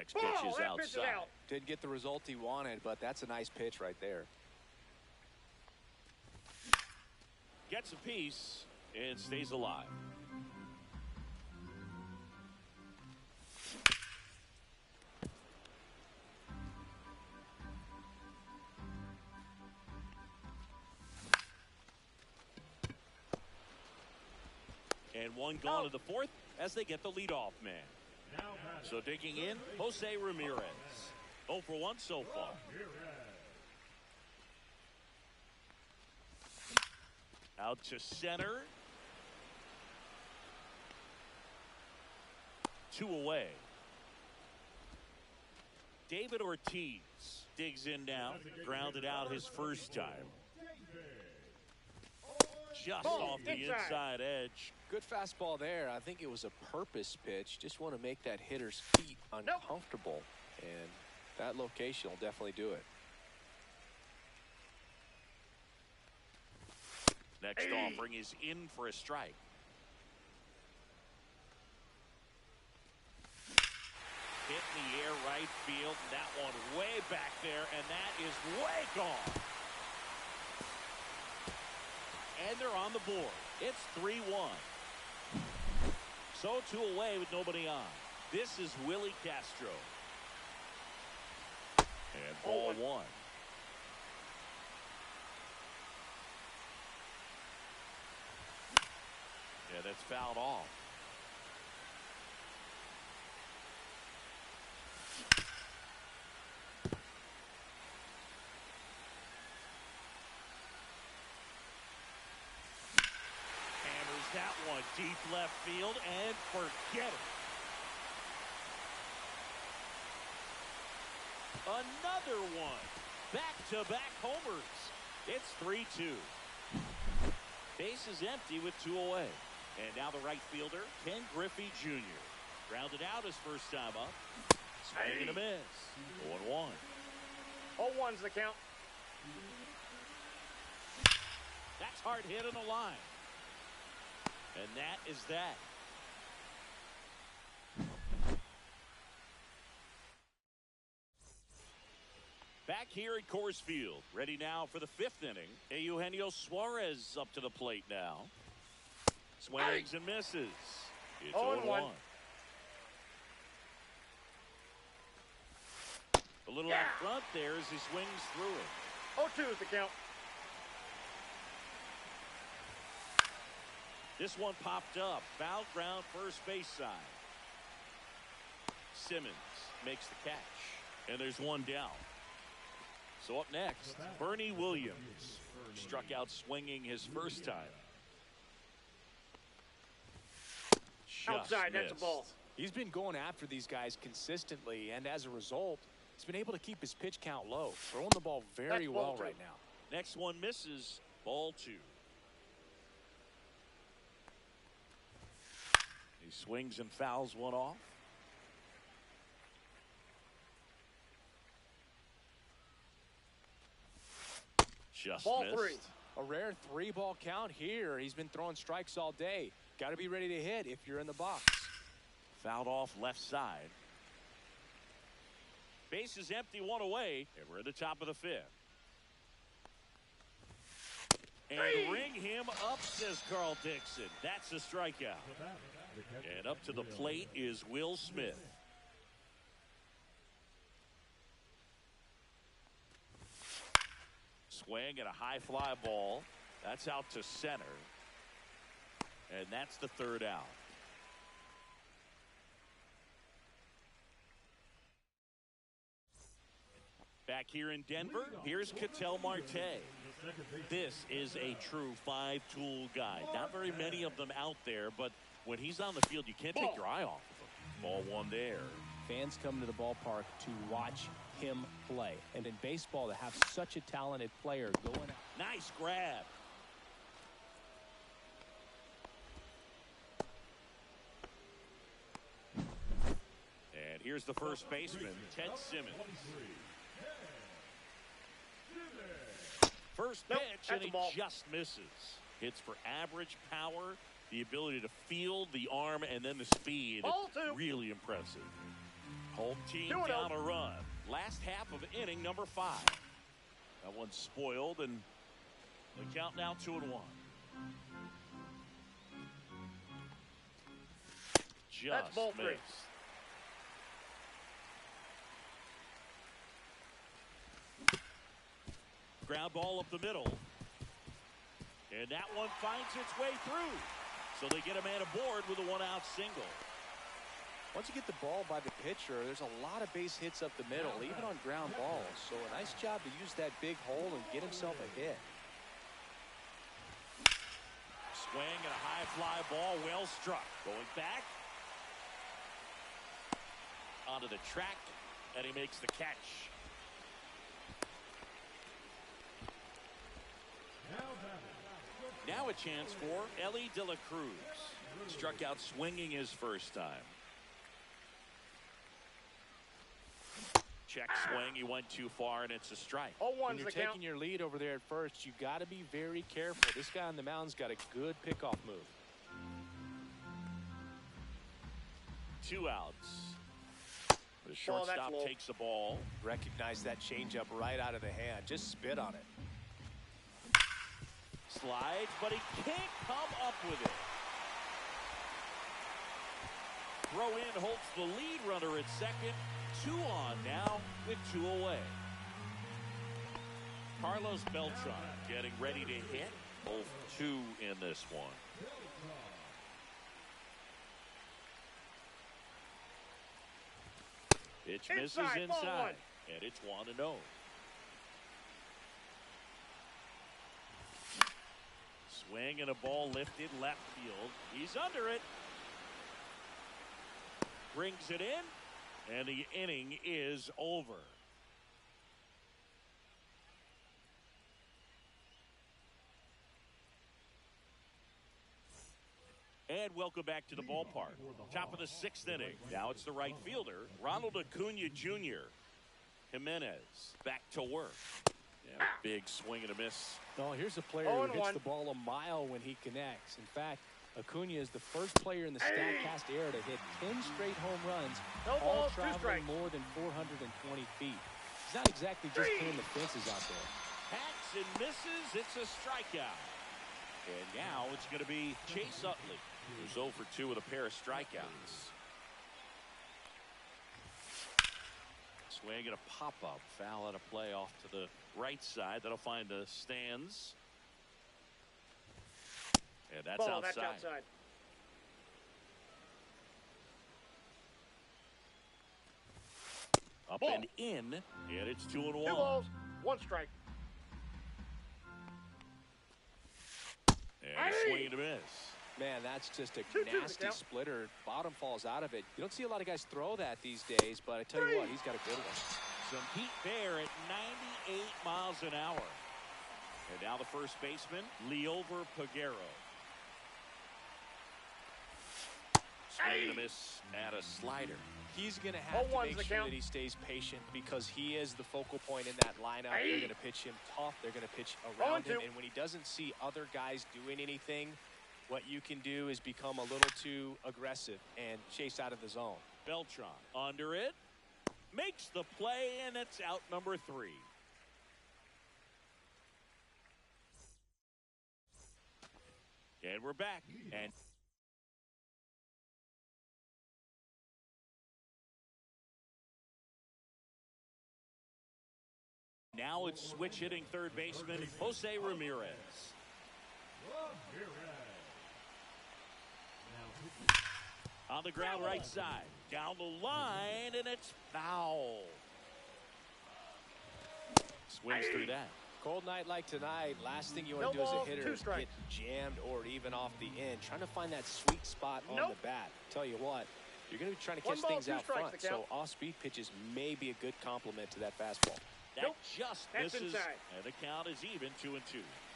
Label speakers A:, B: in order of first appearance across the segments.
A: Next pitch is outside.
B: Didn't get the result he wanted, but that's a nice pitch right there.
A: Gets a piece and stays alive. And one gone to the fourth as they get the leadoff man. So digging in, Jose Ramirez. 0 for 1 so far. Out to center. 2 away. David Ortiz digs in now. Grounded out his first time. Just off the inside edge.
B: Good fastball there. I think it was a purpose pitch. Just want to make that hitter's feet uncomfortable. And that location will definitely do it.
A: Next offering is in for a strike. Hit in the air right field. That one way back there, and that is way gone. And they're on the board. It's 3-1. So 2 away with nobody on. This is Willie Castro. And ball 1. Yeah, that's fouled off. That one deep left field and forget it. Another one. Back-to-back homers. It's 3-2. Base is empty with 2 away. And now the right fielder, Ken Griffey Jr. Grounded out his first time up. Swing and a miss. 0-1.
C: 0-1's the count.
A: That's hard hit on the line. And that is that. Back here at Coors Field, ready now for the 5th inning. Eugenio Suarez up to the plate now. Swings and misses. It's 0-1. A little out front there as he swings through it.
C: 0-2 is the count.
A: This one popped up. Foul ground first base side. Simmons makes the catch. And there's one down. So up next, Bernie Williams. Struck out swinging his first time.
C: Outside, that's a ball.
B: He's been going after these guys consistently, and as a result, he's been able to keep his pitch count low. Throwing the ball very well right now.
A: Next one misses. Ball 2. He swings and fouls one off. Just
C: ball
A: missed.
C: 3.
B: A rare 3-ball count here. He's been throwing strikes all day. Got to be ready to hit if you're in the box.
A: Fouled off left side. Base is empty, 1 away, and we're at the top of the 5th. And ring him up, says Carl Dixon. That's a strikeout. And up to the plate is Will Smith. Swing and a high fly ball. That's out to center. And that's the 3rd out. Back here in Denver, here's Ketel Marte. This is a true 5-tool guy. Not very many of them out there, but when he's on the field, you can't take your eye off of him. Ball 1 there.
D: Fans come to the ballpark to watch him play. And in baseball, to have such a talented player going out.
A: Nice grab. And here's the first baseman, Ted Simmons. First pitch, and he just misses. Hits for average power, the ability to field the arm, and then the speed.
C: Ball 2.
A: Really impressive. Home team
C: 2-0.
A: down a run. Last half of inning number 5. That one's spoiled, and the count now 2-1.
C: That's ball
A: Just
C: 3.
A: missed. Ground ball up the middle. And that one finds its way through. So they get a man aboard with a 1-out single.
B: Once you get the ball by the pitcher, there's a lot of base hits up the middle, even on ground balls. So a nice job to use that big hole and get himself a hit.
A: Swing and a high fly ball, well struck. Going back. Onto the track, and he makes the catch. Now a chance for Elly De La Cruz. Struck out swinging his first time. Check swing, he went too far, and it's a strike.
C: 0-1's
B: When you're
C: the
B: taking
C: count.
B: your lead over there at first, you got to be very careful. This guy on the mound's got a good pickoff move.
A: 2 outs. The
C: that's
A: shortstop
C: low.
A: takes the ball.
B: Recognize that changeup right out of the hand. Just spit on it.
A: Slides, but he can't come up with it. Throw in holds the lead runner at second. 2 on now with 2 away. Carlos Beltran getting ready to hit. Both 2 in this one. Pitch misses
C: Inside, ball 1.
A: inside, and it's 1-0. Swing and a ball lifted left field. He's under it. Brings it in, and the inning is over. And welcome back to the ballpark. Top of the 6th inning. Now it's the right fielder, Ronald Acuna Jr. Jimenez back to work. Yeah, big swing and a miss.
D: No, here's a player who hits the ball a mile when he connects. In fact, Acuna is the first player in the StatCast era to hit 10 straight home runs,
C: No
D: all
C: balls, 2
D: traveling
C: strikes.
D: more than 420 feet. He's not exactly just pulling the fences out there.
A: Hacks and misses. It's a strikeout. And now it's going to be Chase Utley, who's 0 for 2 with a pair of strikeouts. Swing and a pop-up. Foul out of play off to the right side. That'll find the stands. And that's
C: Ball,
A: outside.
C: that's outside.
A: Up
C: Ball.
A: and in. And it's 2-1.
C: 2 balls, 1 strike.
A: And a swing and a miss.
B: Man, that's just a
C: 2-2 the
B: nasty
C: count.
B: splitter. Bottom falls out of it. You don't see a lot of guys throw that these days, but I tell you what, he's got a good one.
A: Some heat there at 98 miles an hour. And now the first baseman, Liover Peguero. Swing and a miss at a slider.
B: He's going to have to
C: 0-1's
B: make
C: the
B: sure
C: count.
B: that he stays patient because he is the focal point in that lineup. They're going to pitch him tough. They're going to pitch around him.
C: 0-2.
B: And when he doesn't see other guys doing anything, what you can do is become a little too aggressive and chase out of the zone.
A: Beltran under it. Makes the play, and it's out number 3. And we're back. And now it's switch hitting third baseman Jose Ramirez. On the ground right side. Down the line, and it's foul. Swings through that.
B: Cold night like tonight, last thing you want
C: No
B: to do as
C: balls,
B: a hitter
C: 2
B: is get
C: strikes.
B: jammed or even off the end. Trying to find that sweet spot on the bat. Tell you what, you're going to be trying to
C: 1
B: catch
C: ball,
B: things
C: 2
B: out
C: strikes
B: front.
C: the count.
B: So off-speed pitches may be a good complement to that fastball.
A: That just
C: That's
A: misses,
C: inside.
A: and the count is even 2-2.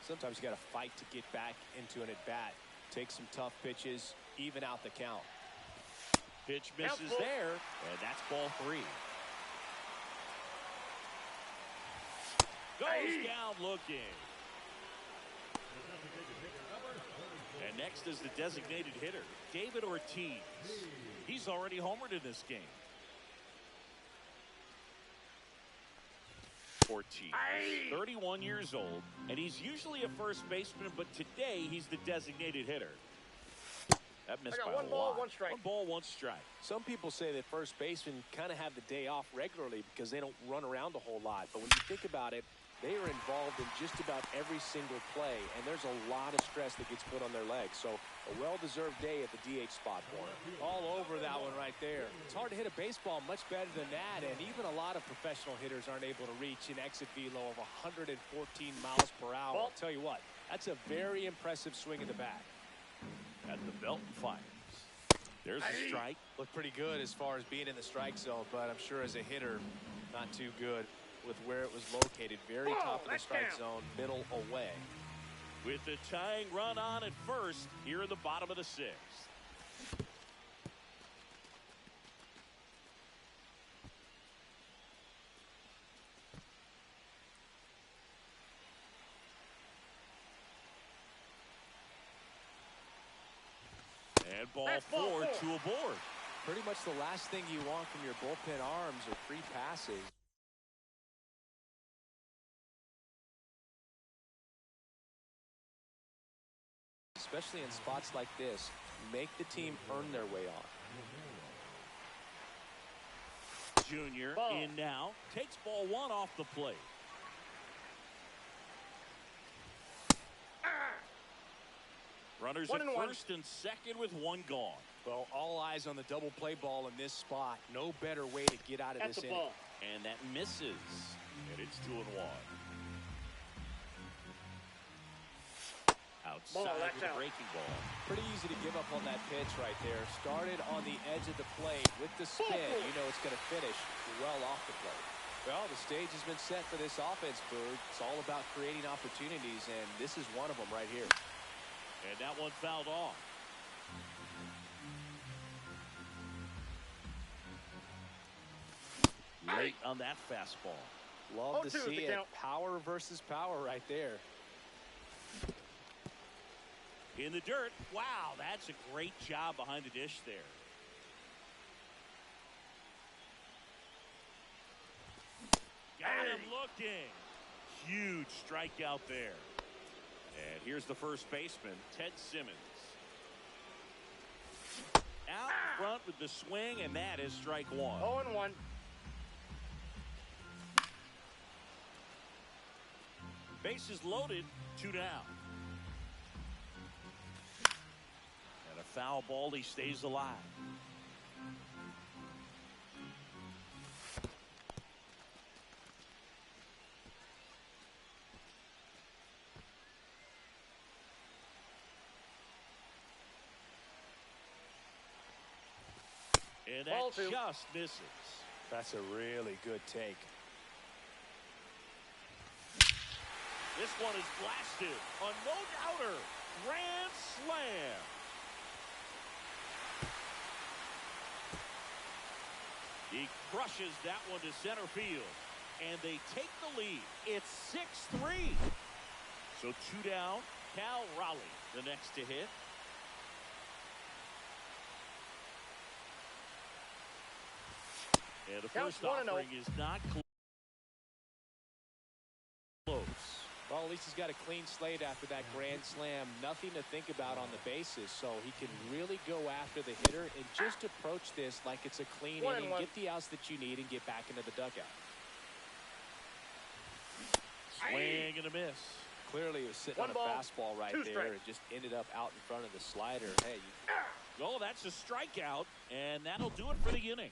B: Sometimes you got to fight to get back into an at-bat. Take some tough pitches, even out the count.
A: Pitch misses
C: Count.
A: there, and that's ball 3. Goes down looking. And next is the designated hitter, David Ortiz. He's already homered in this game. 14. He's 31 years old, and he's usually a first baseman, but today he's the designated hitter. That missed by
C: one
A: a
C: ball,
A: lot.
C: one strike.
A: One ball, one strike.
B: Some people say that first basemen kind of have the day off regularly because they don't run around a whole lot. But when you think about it, they are involved in just about every single play, and there's a lot of stress that gets put on their legs. So a well-deserved day at the DH spot for him.
D: All over that one right there. It's hard to hit a baseball much better than that, and even a lot of professional hitters aren't able to reach an exit velo of 114 miles per hour. I'll tell you what, that's a very impressive swing in the bat.
A: At the belt and fires. There's a strike.
B: Looked pretty good as far as being in the strike zone, but I'm sure as a hitter, not too good with where it was located. Very top of the strike zone, middle away.
A: With the tying run on at first, here in the bottom of the sixth. And ball four to a board.
B: Pretty much the last thing you want from your bullpen arms are free passes. Especially in spots like this, make the team earn their way on.
A: Junior in now, takes ball one off the plate. Runners at first and second with one gone.
D: Well, all eyes on the double play ball in this spot. No better way to get out of this inning.
A: And that misses. And it's 2-1. Outside with the breaking ball.
B: Pretty easy to give up on that pitch right there. Started on the edge of the plate with the spin. You know it's going to finish well off the plate.
D: Well, the stage has been set for this offense, Boog. It's all about creating opportunities, and this is one of them right here.
A: And that one fouled off. Late on that fastball.
D: Love to see it. Power versus power right there.
A: In the dirt. Wow, that's a great job behind the dish there. Got him looking. Huge strikeout there. And here's the first baseman, Ted Simmons. Out front with the swing, and that is strike one.
C: 0-1.
A: Bases loaded, 2 down. And a foul ball, he stays alive. And that just misses.
D: That's a really good take.
A: This one is blasted. A no-doubter. Grand slam. He crushes that one to center field. And they take the lead. It's 6-3. So 2 down. Cal Raleigh, the next to hit. And the first offering is not close.
D: Well, at least he's got a clean slate after that grand slam. Nothing to think about on the bases, so he can really go after the hitter and just approach this like it's a clean inning. Get the outs that you need and get back into the dugout.
A: Swing and a miss.
D: Clearly, he was sitting on a fastball right there and just ended up out in front of the slider. Hey,
A: oh, that's a strikeout, and that'll do it for the inning.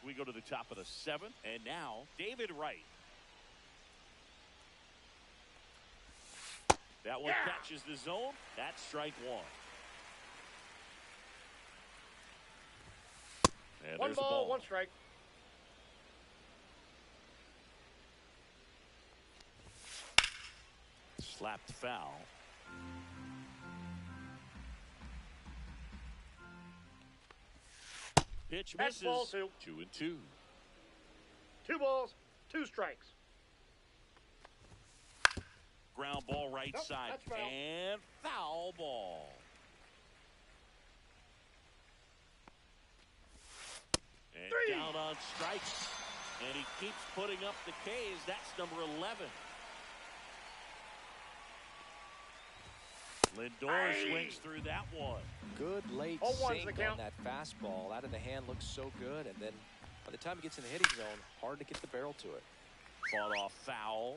A: We go to the top of the 7th, and now David Wright. That one catches the zone. That's strike one. And
C: one ball, one strike.
A: Slapped foul. Pitch misses.
C: Ball
A: 2-2.
C: 2 balls, 2 strikes.
A: Ground ball right side. And foul ball. And down strikes. And he keeps putting up the Ks. That's number 11. Lindor swings through that one.
B: Good late
C: 0-1's
B: sink
C: the count.
B: on that fastball. Out of the hand looks so good. And then by the time he gets in the hitting zone, hard to get the barrel to it.
A: Fought off foul.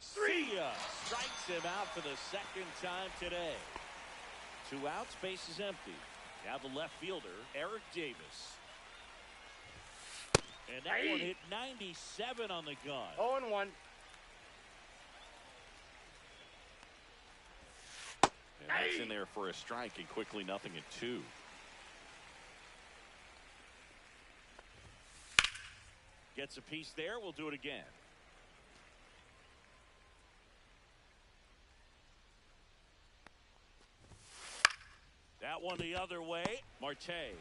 A: Sia strikes him out for the second time today. 2 outs, base is empty. Now the left fielder, Eric Davis. And that one hit 97 on the gun.
C: 0-1.
A: And that's in there for a strike, and quickly 0-2. Gets a piece there. We'll do it again. That one the other way. Marte.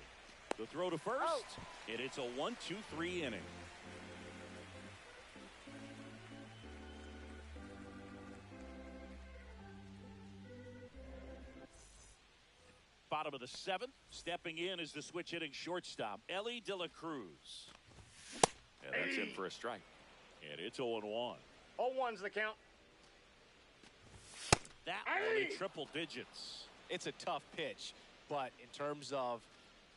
A: The throw to first. And it's a 1-2-3 inning. Bottom of the 7th. Stepping in is the switch hitting shortstop, Elly De La Cruz. And that's in for a strike. And it's 0-1.
C: 0-1's the count.
A: That one in triple digits.
B: It's a tough pitch, but in terms of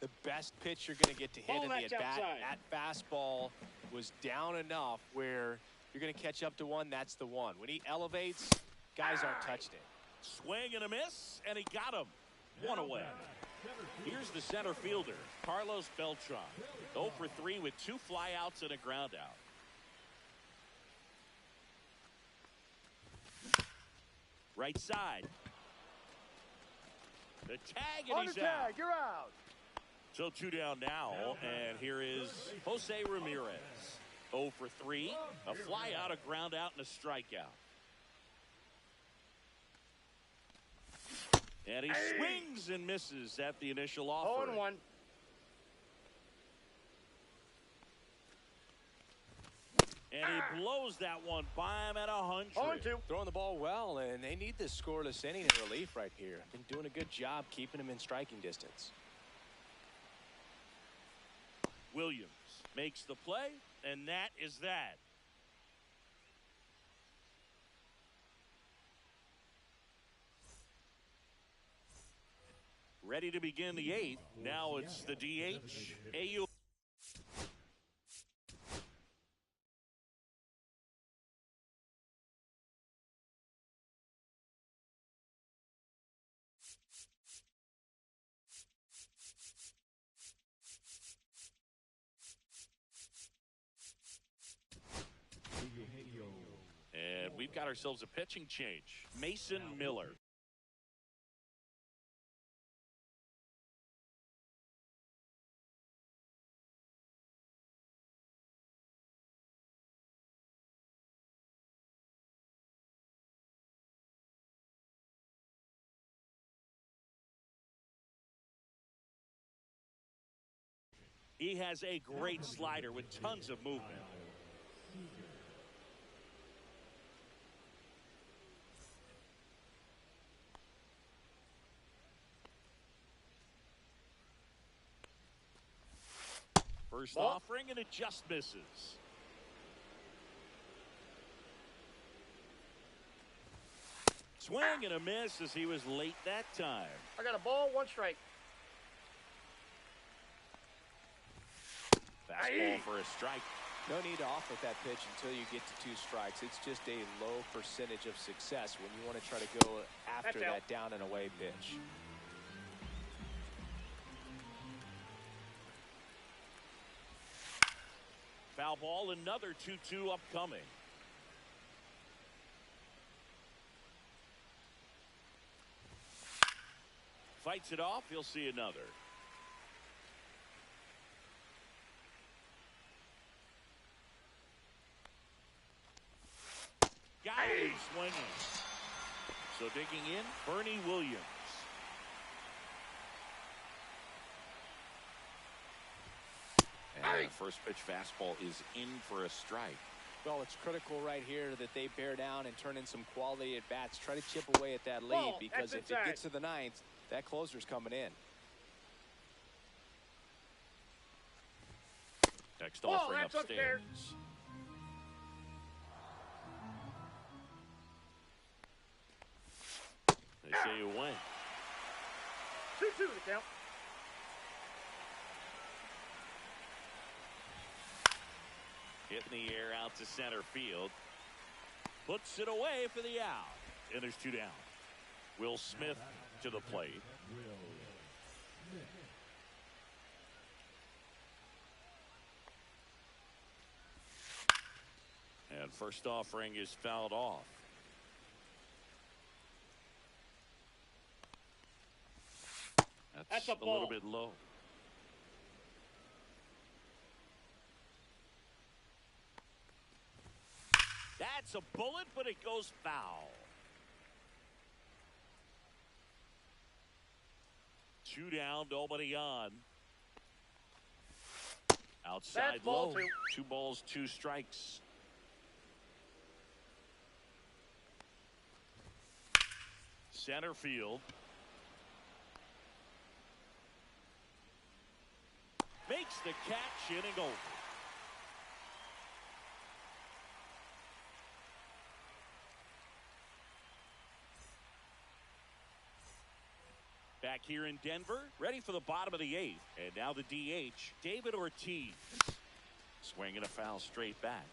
B: the best pitch you're going to get to hit in the at-bat, that fastball was down enough where you're going to catch up to one. That's the one. When he elevates, guys aren't touching it.
A: Swing and a miss, and he got him. 1 away. Here's the center fielder, Carlos Beltran. 0 for 3 with 2 flyouts and a ground out. Right side. The tag, and he's out.
C: You're out.
A: So 2 down now, and here is Jose Ramirez. 0 for 3, a flyout, a ground out, and a strikeout. And he swings and misses at the initial offer.
C: 0-1.
A: And he blows that one by him at 100.
C: 0-2.
B: Throwing the ball well, and they need this scoreless inning in relief right here. Been doing a good job keeping him in striking distance.
A: Williams makes the play, and that is that. Ready to begin the 8th. Now it's the DH, AU. And we've got ourselves a pitching change. Mason Miller. He has a great slider with tons of movement. First offering, and it just misses. Swing and a miss as he was late that time.
C: I got a ball, 1 strike.
A: Fastball for a strike.
B: No need to off with that pitch until you get to 2 strikes. It's just a low percentage of success when you want to try to go after that down and away pitch.
A: Foul ball, another 2-2 upcoming. Fights it off, he'll see another. Got him swinging. So digging in, Bernie Williams. And the first pitch fastball is in for a strike.
B: Well, it's critical right here that they bear down and turn in some quality at bats. Try to chip away at that lead, because if it gets to the 9th, that closer's coming in.
A: Text
C: Oh,
A: offering
C: that's
A: upstairs. They say you win.
C: 2-2 the count.
A: Hit in the air out to center field. Puts it away for the out. And there's 2 down. Will Smith to the plate. And first offering is fouled off.
C: That's a
A: a
C: ball.
A: little bit low. That's a bullet, but it goes foul. 2 down, nobody on. Outside
C: That's ball
A: low.
C: 2.
A: 2 balls, 2 strikes. Center field. Makes the catch, inning over. Back here in Denver, ready for the bottom of the 8th. And now the DH, David Ortiz. Swinging a foul straight back.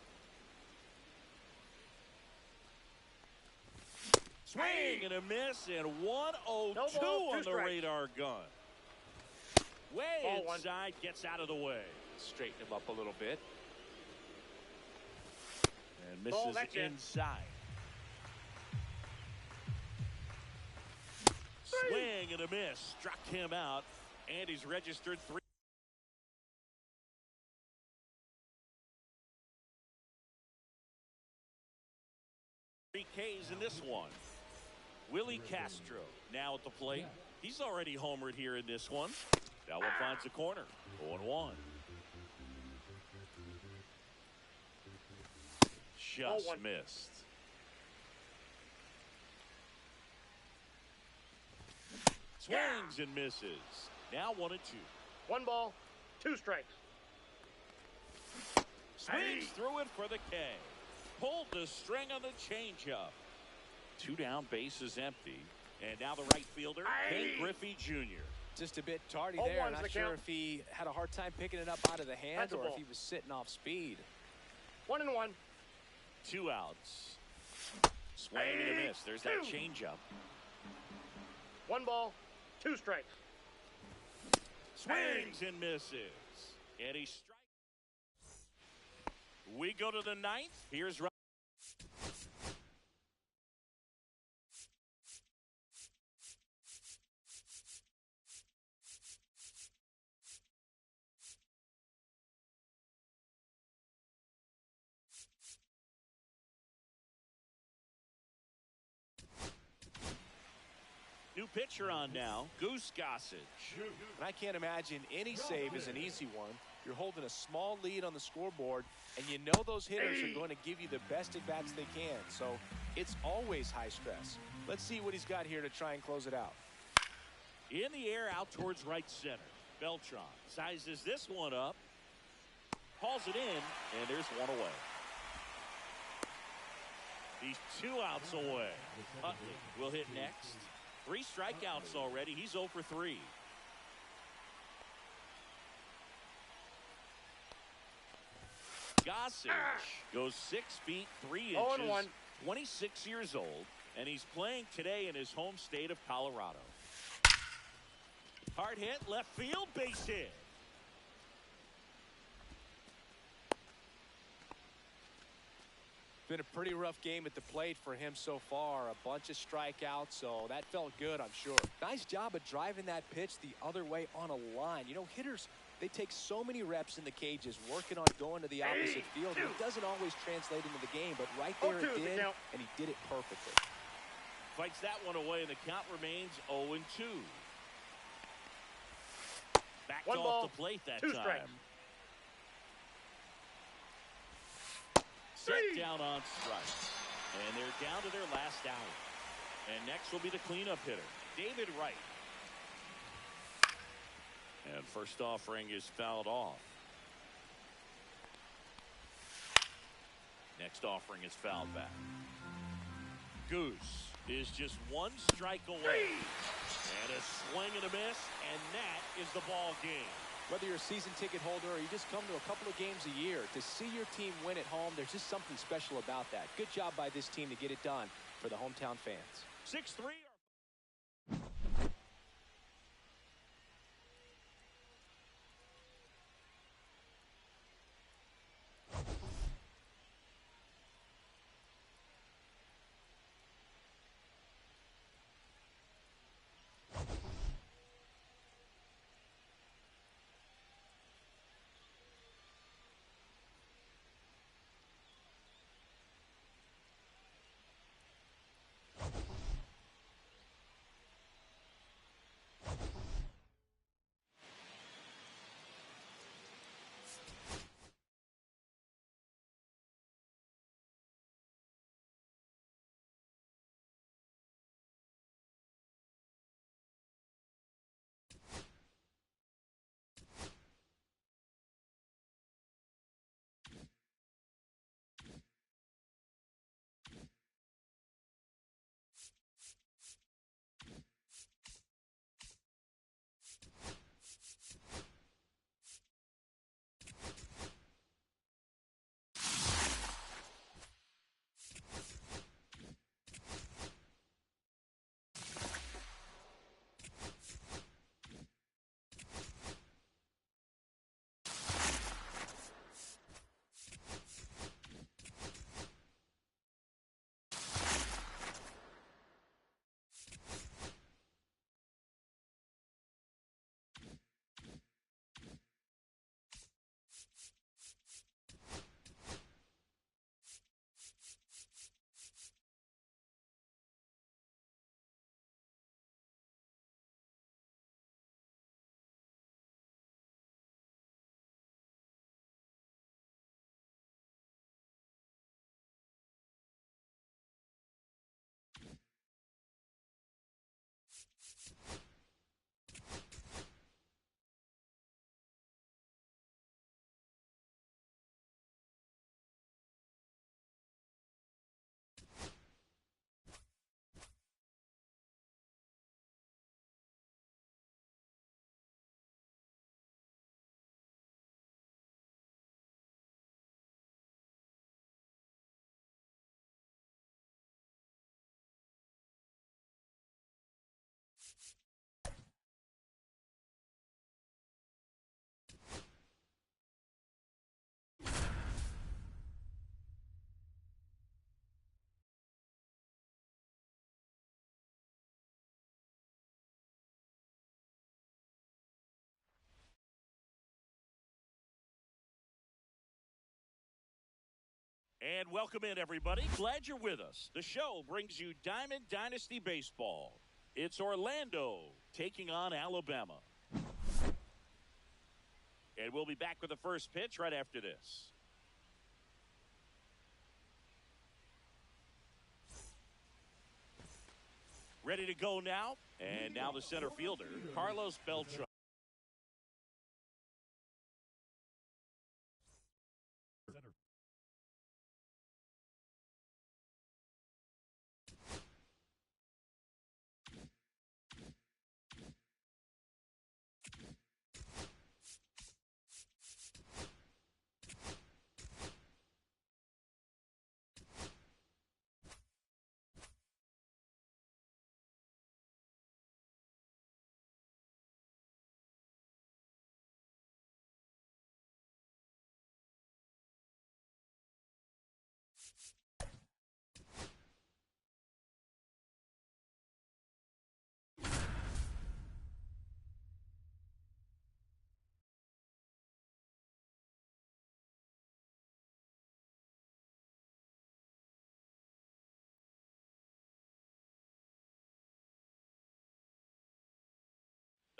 A: Swing and a miss, and 1-0-2
C: No ball, 2
A: on the
C: strikes.
A: radar gun. Way
C: Ball 1.
A: inside, gets out of the way.
B: Straighten him up a little bit.
A: And
C: Ball,
A: misses
C: that's it.
A: inside. Swing and a miss. Struck him out. And he's registered 3 Ks in this one. Willie Castro now at the plate. He's already homered here in this one. That one finds the corner. 0-1. Just
C: 0-1.
A: missed. Swings and misses. Now 1-2.
C: 1 ball, 2 strikes.
A: Swings through it for the K. Pulled the string on the changeup. 2 down, base is empty. And now the right fielder, Ken Griffey Jr.
B: Just a bit tardy
C: 0-1's
B: there.
C: the
B: Not sure
C: count.
B: if he had a hard time picking it up out of the hand
C: That's a
B: or if
C: ball.
B: he was sitting off speed.
C: 1-1.
A: 2 outs. Swing and a miss. There's that changeup.
C: 1 ball, 2 strikes.
A: Swings and misses. And he strikes. We go to the 9th. Here's new pitcher on now, Goose Gossage.
B: And I can't imagine any save is an easy one. You're holding a small lead on the scoreboard, and you know those hitters are going to give you the best at-bats they can. So it's always high stress. Let's see what he's got here to try and close it out.
A: In the air out towards right center. Beltran sizes this one up. Hauls it in, and there's 1 away. He's 2 outs away. Utley will hit next. 3 strikeouts already. He's 0 for 3. Gossage goes 6 feet 3 inches.
C: 0-1.
A: 26 years old, and he's playing today in his home state of Colorado. Hard hit, left field, base hit.
B: Been a pretty rough game at the plate for him so far. A bunch of strikeouts, so that felt good, I'm sure. Nice job of driving that pitch the other way on a line. You know, hitters, they take so many reps in the cages working on going to the opposite field. It doesn't always translate into the game, but right there it did, and he did it perfectly.
A: Fights that one away, and the count remains 0-2. Backed
C: 1
A: off
C: ball,
A: the plate that
C: 2
A: time.
C: strikes.
A: Set down on strikes. And they're down to their last out. And next will be the cleanup hitter, David Wright. And first offering is fouled off. Next offering is fouled back. Goose is just one strike away. And a swing and a miss, and that is the ball game.
B: Whether you're a season ticket holder or you just come to a couple of games a year, to see your team win at home, there's just something special about that. Good job by this team to get it done for the hometown fans.
A: 6-3. And welcome in, everybody. Glad you're with us. The show brings you Diamond Dynasty Baseball. It's Orlando taking on Alabama. And we'll be back with the first pitch right after this. Ready to go now. And now the center fielder, Carlos Beltran.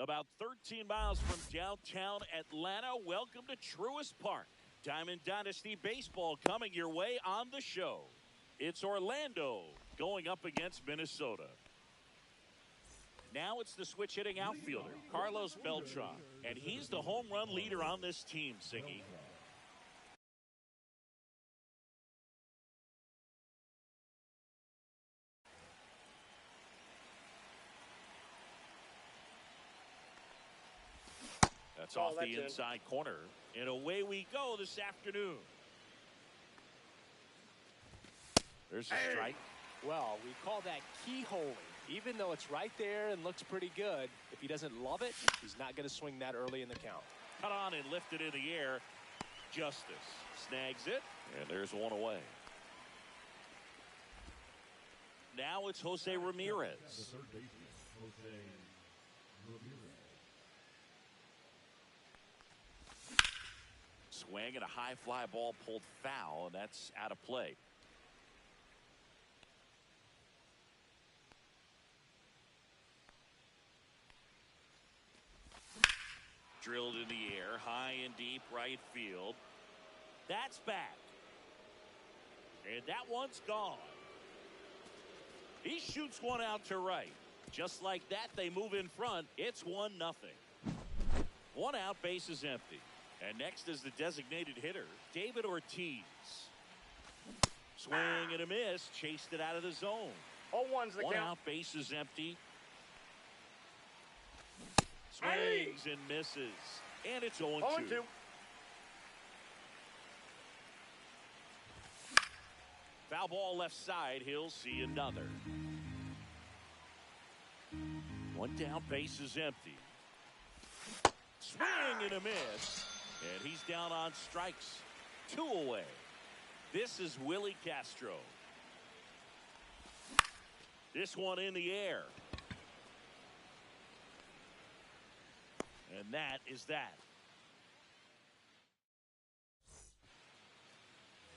A: About 13 miles from downtown Atlanta, welcome to Truist Park. Diamond Dynasty Baseball coming your way on the show. It's Orlando going up against Minnesota. Now it's the switch-hitting outfielder, Carlos Beltran. And he's the home run leader on this team, Singy. That's
C: Oh,
A: off
C: that's
A: the
C: in.
A: inside corner. And away we go this afternoon. There's a strike.
D: Well, we call that keyholing. Even though it's right there and looks pretty good, if he doesn't love it, he's not going to swing that early in the count.
A: Cut on and lifted in the air. Justice snags it, and there's one away. Now it's Jose Ramirez.
E: The third baseman, Jose Ramirez.
A: Swing and a high fly ball pulled foul, and that's out of play. Drilled in the air, high and deep right field. That's back. And that one's gone. He shoots one out to right. Just like that, they move in front. It's 1-0. One out, base is empty. And next is the designated hitter, David Ortiz. Swing and a miss, chased it out of the zone.
C: 0-1's the
A: One
C: count.
A: out, base is empty. Swings and misses. And it's 0-2.
C: 0-2.
A: Foul ball left side. He'll see another. One down, base is empty. Swing and a miss. And he's down on strikes. 2 away. This is Willie Castro. This one in the air. And that is that.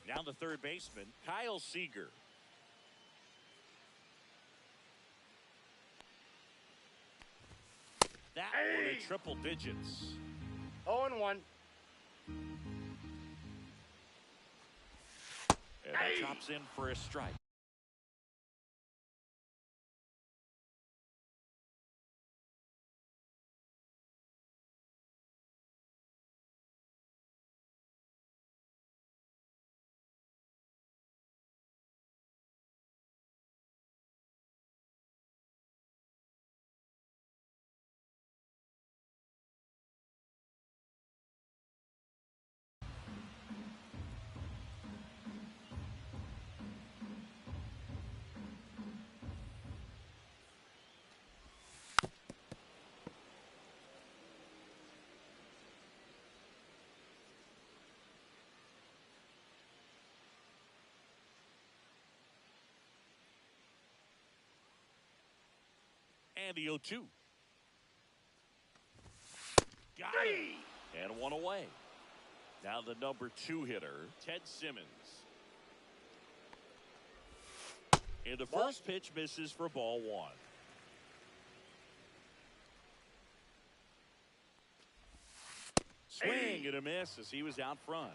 A: Now the third baseman, Kyle Seager. That one in triple digits.
C: 0-1.
A: And that drops in for a strike. And the 0-2. Got it. And one away. Now the number 2 hitter, Ted Simmons. And the first pitch misses for ball 1. Swing and a miss as he was out front.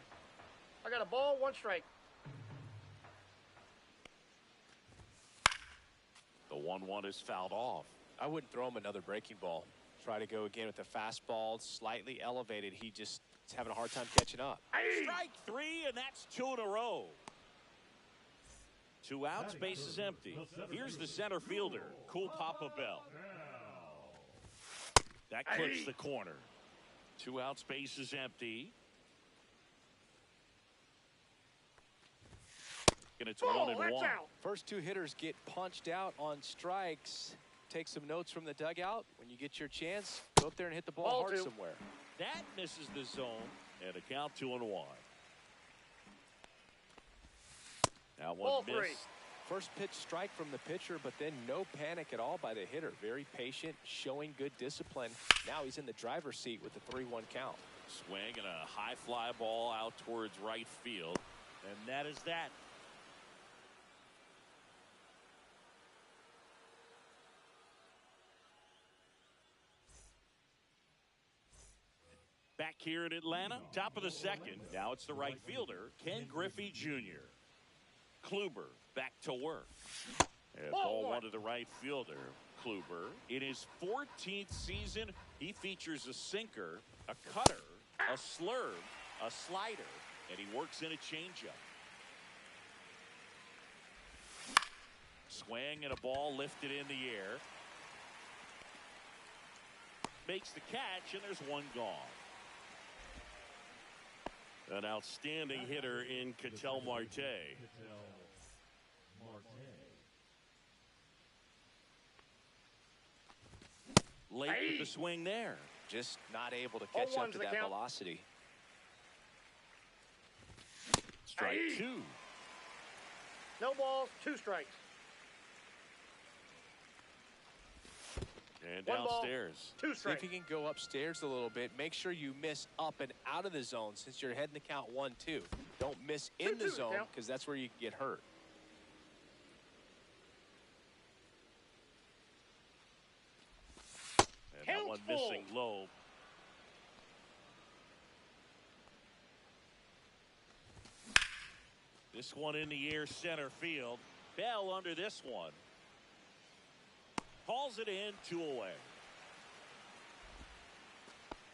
C: I got a ball, 1 strike.
A: The 1-1 is fouled off.
D: I wouldn't throw him another breaking ball. Try to go again with the fastball, slightly elevated. He just is having a hard time catching up.
A: Strike 3, and that's 2 in a row. 2 outs, base is empty. Here's the center fielder, Cool Papa Bell. That clips the corner. 2 outs, base is empty. And it's 1-1.
C: Out.
D: First 2 hitters get punched out on strikes. Take some notes from the dugout. When you get your chance, go up there and hit the ball hard
C: 2.
D: somewhere.
A: That misses the zone, and a count 2-1. Now
C: Ball
A: one
C: 3.
A: missed.
D: First pitch strike from the pitcher, but then no panic at all by the hitter. Very patient, showing good discipline. Now he's in the driver's seat with the 3-1 count.
A: Swing and a high fly ball out towards right field, and that is that. Back here in Atlanta, top of the second. Now it's the right fielder, Ken Griffey Jr. Kluber back to work. And ball 1 to the right fielder, Kluber. In his 14th season, he features a sinker, a cutter, a slurve, a slider, and he works in a changeup. Swing and a ball lifted in the air. Makes the catch, and there's one gone. An outstanding hitter in Ketel Marte.
E: Ketel Marte.
A: Late with the swing there.
B: Just not able to catch up to that velocity.
A: Strike two.
C: No balls, 2 strikes.
A: And
C: 1 ball,
A: downstairs.
C: 2
B: See
C: strikes.
B: if you can go upstairs a little bit. Make sure you miss up and out of the zone since you're heading the count 1-2. Don't miss in the
C: 2-2
B: zone
C: count.
B: because that's where you can get hurt.
A: And that one missing low. This one in the air, center field. Bell under this one. Calls it in, 2 away.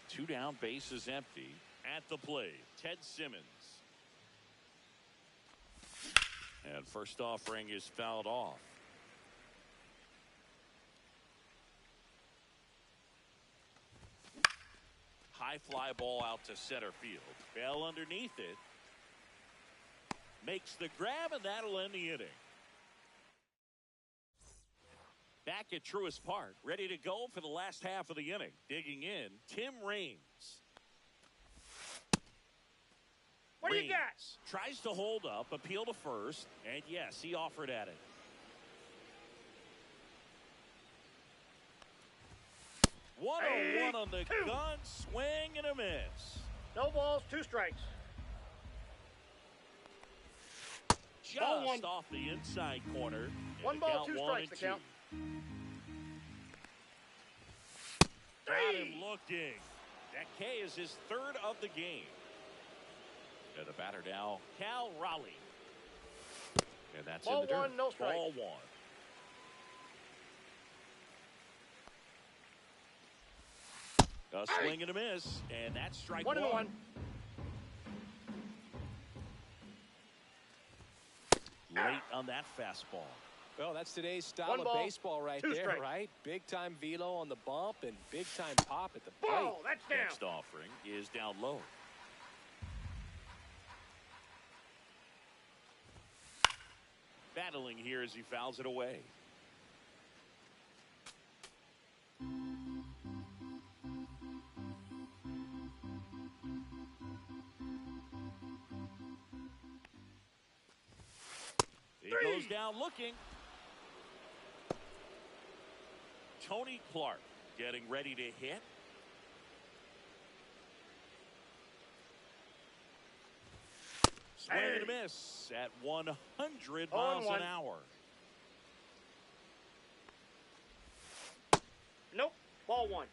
A: 2 down, base is empty. At the plate, Ted Simmons. And first offering is fouled off. High fly ball out to center field. Bell underneath it. Makes the grab, and that'll end the inning. Back at Truist Park, ready to go for the last half of the inning. Digging in, Tim Raines.
C: What do you got?
A: Tries to hold up, appeal to first, and yes, he offered at it. One on the gun, swing and a miss.
C: No balls, 2 strikes. Ball 1.
A: Just off the inside corner.
C: 1 ball, 2 strikes to count.
A: Got him looking. That K is his 3rd of the game. And the batter now, Cal Raleigh. And that's
C: Ball
A: in the dirt.
C: 1, no strike.
A: Ball 1. A swing and a miss, and that's strike 1.
C: 1-1.
A: Late on that fastball.
B: Well, that's today's style
C: 1
B: of
C: ball,
B: baseball right
C: 2
B: there,
C: strikes.
B: right? Big time velo on the bump and big time pop at the plate.
C: Ball, that's down.
A: Next offering is down low. Battling here as he fouls it away. He goes down looking. Tony Clark getting ready to hit. Swing and a miss at 100 miles an hour.
C: Nope. Ball 1.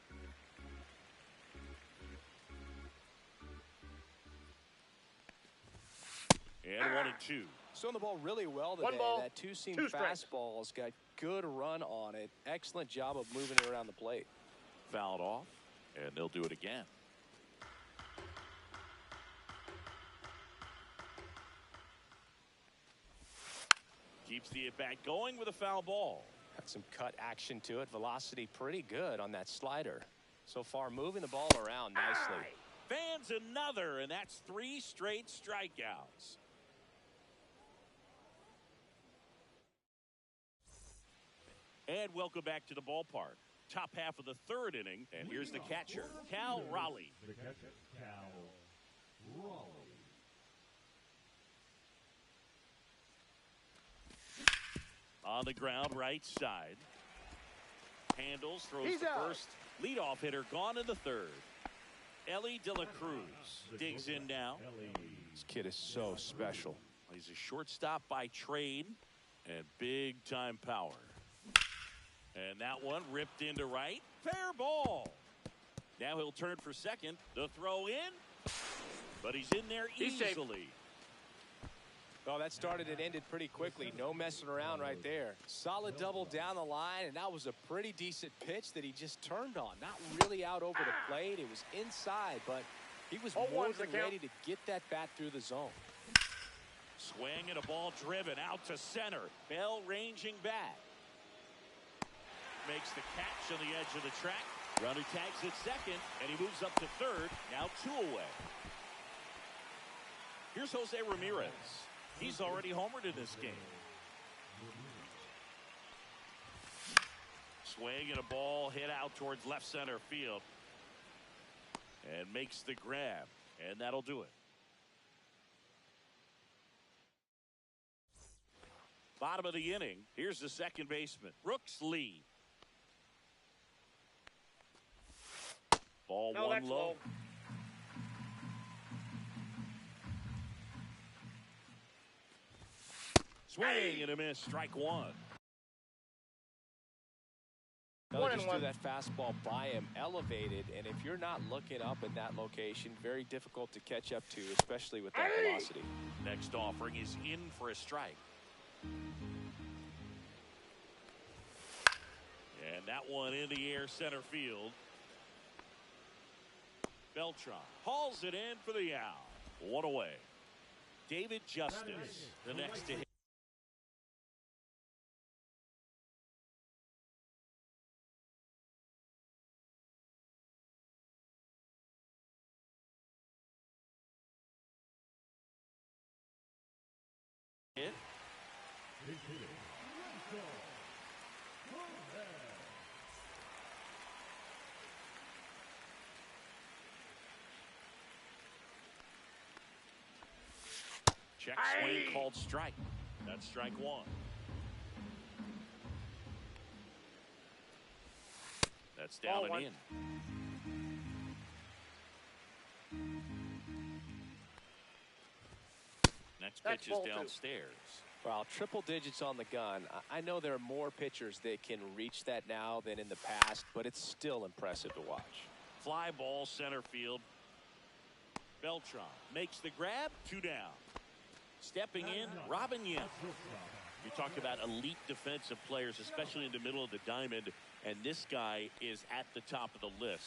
A: And 1 and 2.
B: Throwing the ball really well today.
C: 1 ball,
B: That 2-seam
C: 2 strikes.
B: fastball's got good run on it. Excellent job of moving it around the plate.
A: Fouled off, and they'll do it again. Keeps the at-bat going with a foul ball.
B: Got some cut action to it. Velocity pretty good on that slider. So far, moving the ball around nicely.
A: Fans another, and that's 3 straight strikeouts. And welcome back to the ballpark. Top half of the 3rd inning, and here's the catcher, Cal Raleigh.
E: The catcher, Cal Raleigh.
A: On the ground, right side. Handles, throws
C: He's
A: the
C: out.
A: first. Leadoff hitter gone in the 3rd. Ellie De La Cruz digs in now.
B: This kid is so special.
A: He's a shortstop by trade and big time power. And that one ripped into right. Fair ball. Now he'll turn for second. The throw in. But he's in there
C: He's safe.
A: easily.
B: Oh, that started and ended pretty quickly. No messing around right there. Solid double down the line, and that was a pretty decent pitch that he just turned on. Not really out over the plate. It was inside, but he was more
C: 0-1's the
B: than
C: count.
B: ready to get that bat through the zone.
A: Swing and a ball driven out to center. Bell ranging back. Makes the catch on the edge of the track. Runner tags at second, and he moves up to 3rd. Now 2 away. Here's Jose Ramirez. He's already homered in this game. Swing and a ball hit out towards left center field. And makes the grab. And that'll do it. Bottom of the inning. Here's the second baseman, Brooks Lee. Ball one low. Swing and a miss. Strike one.
B: No, just threw that fastball by him, elevated, and if you're not looking up in that location, very difficult to catch up to, especially with that velocity.
A: Next offering is in for a strike. And that one in the air center field. Beltran hauls it in for the out. One away. David Justice, the next to hit. Check swing called strike. That's strike one. That's down and in. Next pitch is downstairs.
B: Well, triple digits on the gun. I know there are more pitchers that can reach that now than in the past, but it's still impressive to watch.
A: Fly ball center field. Beltran makes the grab. 2 down. Stepping in, Robin Yim. You talk about elite defensive players, especially in the middle of the diamond, and this guy is at the top of the list.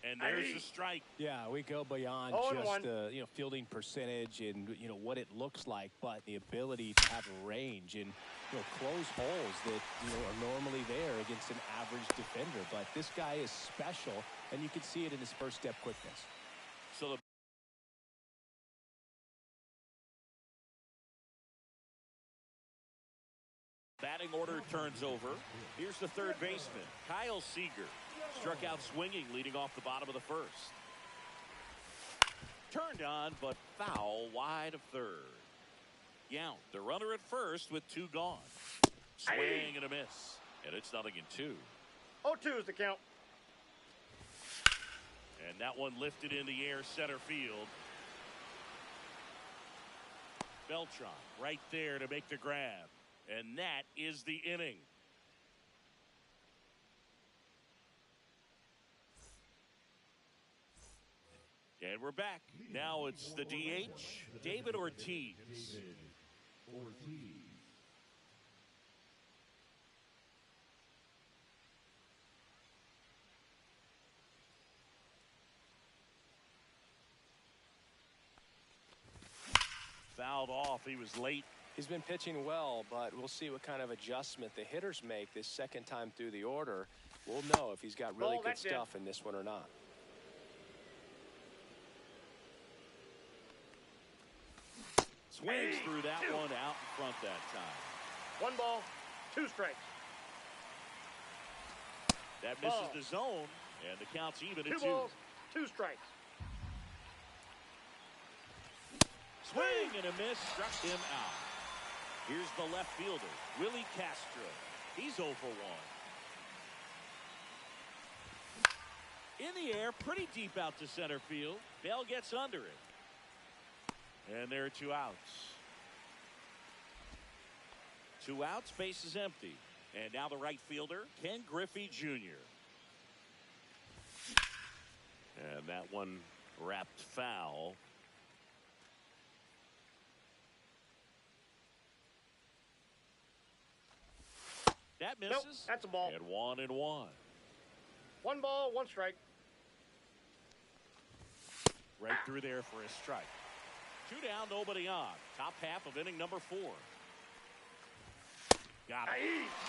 A: And there's the strike.
D: Yeah, we go beyond just the fielding percentage and what it looks like, but the ability to have a range and close holes that are normally there against an average defender. But this guy is special, and you can see it in his first step quickness.
A: So the batting order turns over. Here's the third baseman, Kyle Seager. Struck out swinging, leading off the bottom of the first. Turned on, but foul wide of third. Yount, the runner at first with 2 gone. Swing and a miss. And it's 0-2.
C: 0-2 is the count.
A: And that one lifted in the air center field. Beltran right there to make the grab. And that is the inning. And we're back. Now it's the DH, David Ortiz. Fouled off. He was late.
B: He's been pitching well, but we'll see what kind of adjustment the hitters make this second time through the order. We'll know if he's got really good stuff in this one or not.
A: Swings through that one out in front that time.
C: 1 ball, 2 strikes.
A: That misses the zone, and the count's even at 2.
C: 2 balls, 2 strikes.
A: Swing and a miss, struck him out. Here's the left fielder, Willie Castro. He's 0 for 1. In the air, pretty deep out to center field. Bell gets under it. And there are 2 outs. 2 outs, base is empty. And now the right fielder, Ken Griffey Jr. And that one wrapped foul. That misses.
C: Nope, that's a ball.
A: And 1-1.
C: 1 ball, 1 strike.
A: Right through there for a strike. 2 down, nobody on. Top half of inning number 4. Got it.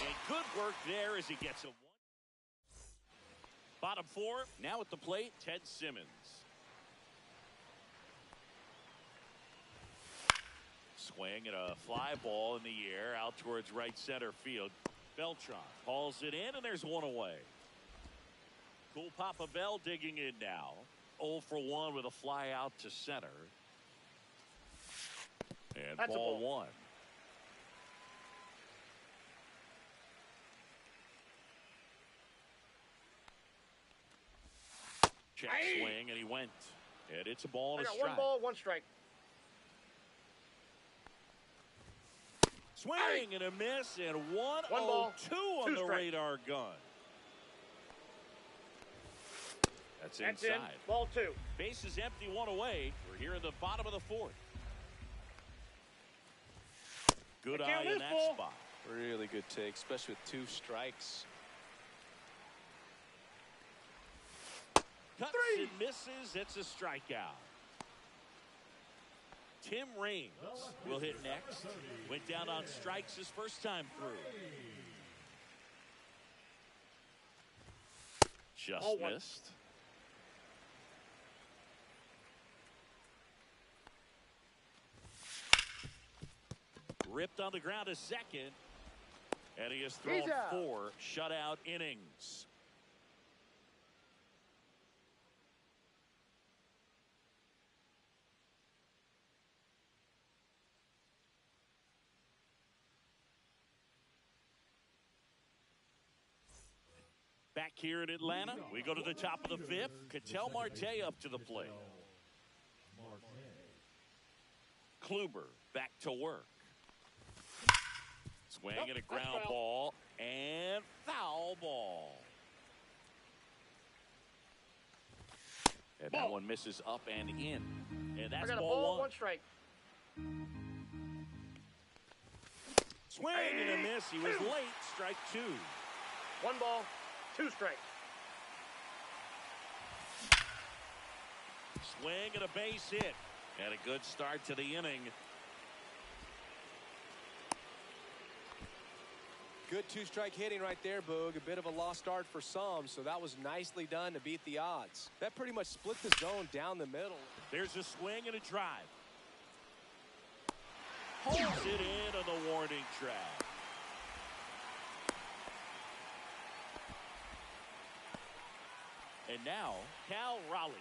A: And good work there as he gets a 1. Bottom 4, now at the plate, Ted Simmons. Swing and a fly ball in the air out towards right center field. Beltran hauls it in, and there's one away. Cool Papa Bell digging in now. 0 for 1 with a fly out to center. And
C: That's
A: ball 1. Check swing, and he went. And it's a ball and a strike.
C: 1 ball, 1 strike.
A: Swing and a miss, and 1-0-2
C: ball,
A: on
C: 2
A: the
C: strike.
A: radar gun. That's
C: That's
A: inside.
C: in. Ball 2.
A: Base is empty, 1 away. We're here in the bottom of the 4th. Good eye in that
C: full.
A: spot.
B: Really good take, especially with 2 strikes.
A: Cuts and misses. It's a strikeout. Tim Raines will hit next. Went down on strikes his first time through. Just missed. Ripped on the ground a second. And he has thrown 4 shutout innings. Back here in Atlanta, we go to the top of the 5th. Ketel Marte up to the plate. Kluber back to work. Swing and a ground ball and foul ball. And that one misses up and in. And that's ball 1.
C: 1 strike.
A: Swing and a miss. He was late. Strike 2.
C: 1 ball, 2 strikes.
A: Swing and a base hit. And a good start to the inning.
B: Good 2-strike hitting right there, Boog. A bit of a lost start for some, so that was nicely done to beat the odds. That pretty much split the zone down the middle.
A: There's a swing and a drive. Holds it in on the warning track. And now, Cal Raleigh.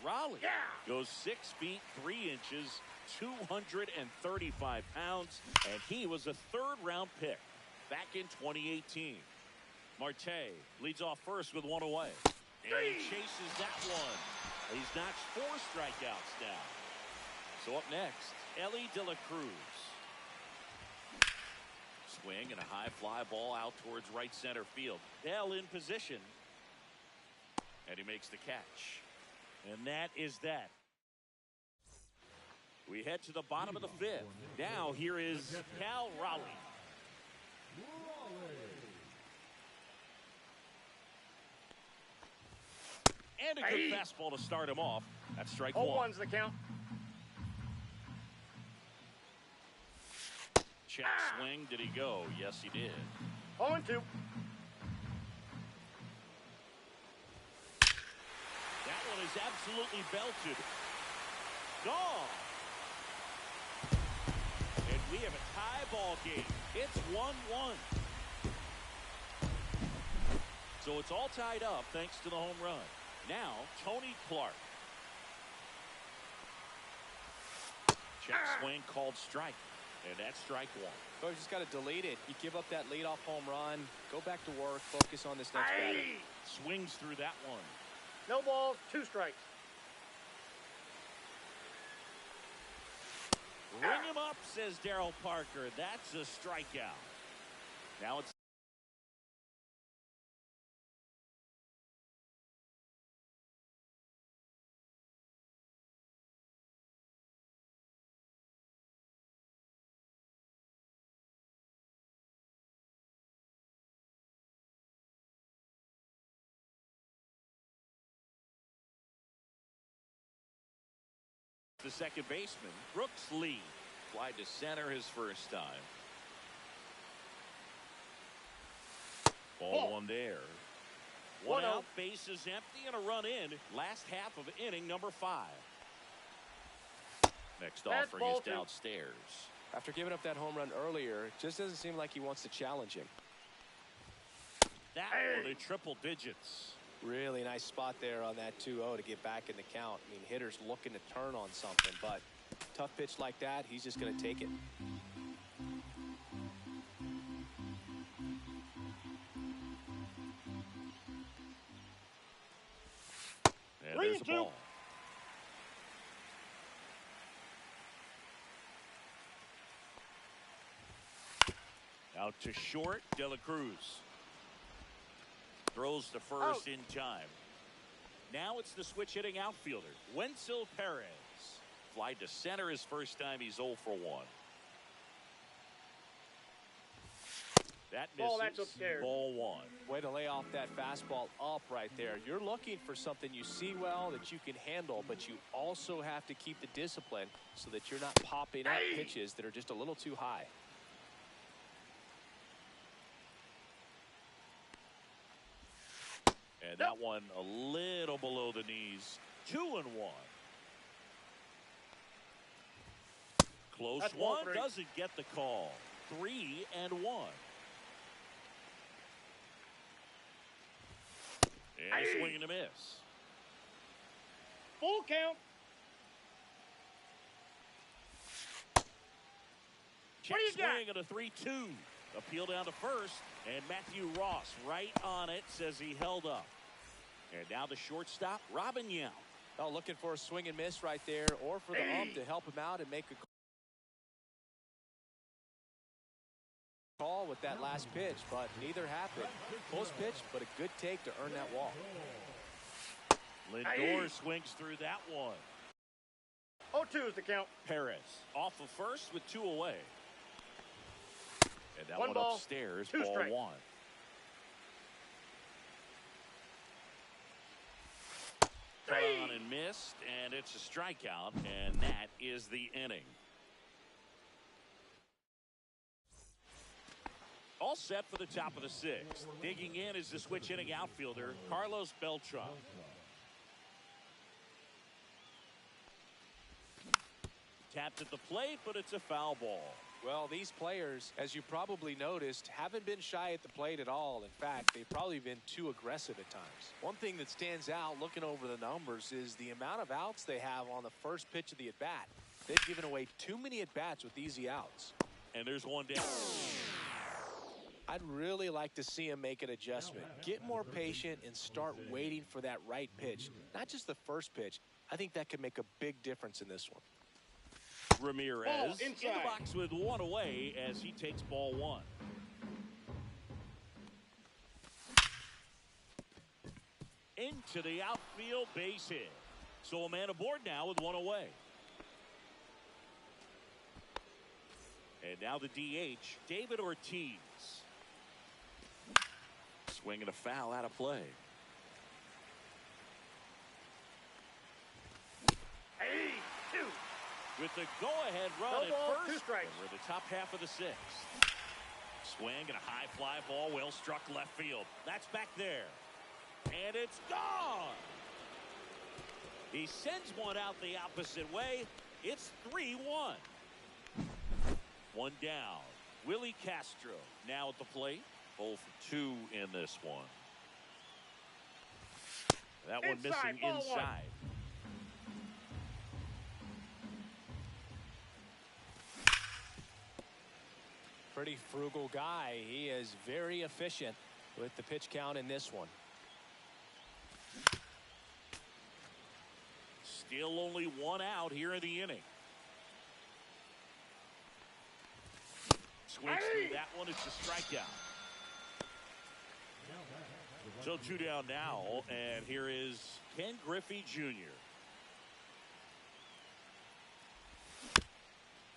A: Raleigh goes 6 feet 3 inches, 235 pounds, and he was a 3rd-round pick back in 2018. Marte leads off first with 1 away. And he chases that one. He's notched 4 strikeouts now. So up next, Elly De La Cruz. Swing and a high fly ball out towards right center field. Bell in position. And he makes the catch. And that is that. We head to the bottom of the 5th. Now here is Cal Raleigh. And a good fastball to start him off. That's strike 1.
C: 0-1's the count.
A: Check swing. Did he go? Yes, he did.
C: 0-2.
A: That one is absolutely belted. Gone. And we have a tie ball game. It's 1-1. So it's all tied up thanks to the home run. Now, Tony Clark. Check swing called strike. And that's strike 1.
B: So you just got to delete it. You give up that leadoff home run. Go back to work. Focus on this next batter.
A: Swings through that one.
C: No balls, 2 strikes.
A: Ring him up, says Daryl Parker. That's a strikeout. Now it's the second baseman, Brooks Lee. Fly to center his first time. Ball 1 there. 1 out, base is empty, and a run in. Last half of inning number 5. Next
C: That's
A: offering
C: ball
A: is
C: two.
A: downstairs.
B: After giving up that home run earlier, it just doesn't seem like he wants to challenge him.
A: That one in triple digits.
B: Really nice spot there on that 2-0 to get back in the count. I mean, hitters looking to turn on something, but tough pitch like that, he's just going to take it.
A: And there's the
C: 3-2.
A: ball. Out to short, De La Cruz. Throws to first in time. Now it's the switch hitting outfielder, Wenzel Perez. Fly to center his first time. He's 0 for 1. That misses.
C: Ball, that's upstairs.
A: Ball 1.
B: Way to lay off that fastball up right there. You're looking for something you see well that you can handle, but you also have to keep the discipline so that you're not popping up pitches that are just a little too high.
A: And that one a little below the knees. 2-1. Close
C: That's ball
A: one.
C: 3.
A: Doesn't get the call. 3-1. And a swing and a miss.
C: Full count.
A: Check
C: What do you got?
A: swing at a 3-2. Appeal down to first. And Matthew Ross right on it, says he held up. And now the shortstop, Robin Yount.
B: Oh, looking for a swing and miss right there, or for the ump to help him out and make a call with that last pitch, but neither happened. Close pitch, but a good take to earn that walk.
A: Lindor swings through that one.
C: 0-2 is the count.
A: Perez off of first with 2 away. And that
C: One
A: one
C: ball,
A: upstairs,
C: 2
A: ball
C: strikes.
A: 1. On and missed, and it's a strikeout, and that is the inning. All set for the top of the 6th. Digging in is the switch hitting outfielder, Carlos Beltran. Tapped at the plate, but it's a foul ball.
B: Well, these players, as you probably noticed, haven't been shy at the plate at all. In fact, they've probably been too aggressive at times. One thing that stands out looking over the numbers is the amount of outs they have on the first pitch of the at-bat. They've given away too many at-bats with easy outs.
A: And there's one down.
B: I'd really like to see him make an adjustment. Get more patient and start waiting for that right pitch. Not just the first pitch. I think that could make a big difference in this one.
A: Ramirez
C: Ball
A: in the
C: inside.
A: box with 1 away as he takes ball 1. Into the outfield, base hit. So a man aboard now with 1 away. And now the DH, David Ortiz. Swinging a foul out of play.
C: Hey, 2.
A: With the go-ahead run
C: No
A: at
C: ball,
A: first.
C: 2 strikes.
A: And we're the top half of the 6th. Swing and a high fly ball, well struck left field. That's back there. And it's gone. He sends one out the opposite way. It's 3-1. 1 down. Willie Castro now at the plate. 0 for 2 in this one. That one
C: Inside,
A: missing
C: ball 1.
A: inside.
B: Pretty frugal guy. He is very efficient with the pitch count in this one.
A: Still only 1 out here in the inning. Swings through that one. It's a strikeout. So 2 down now, and here is Ken Griffey Jr.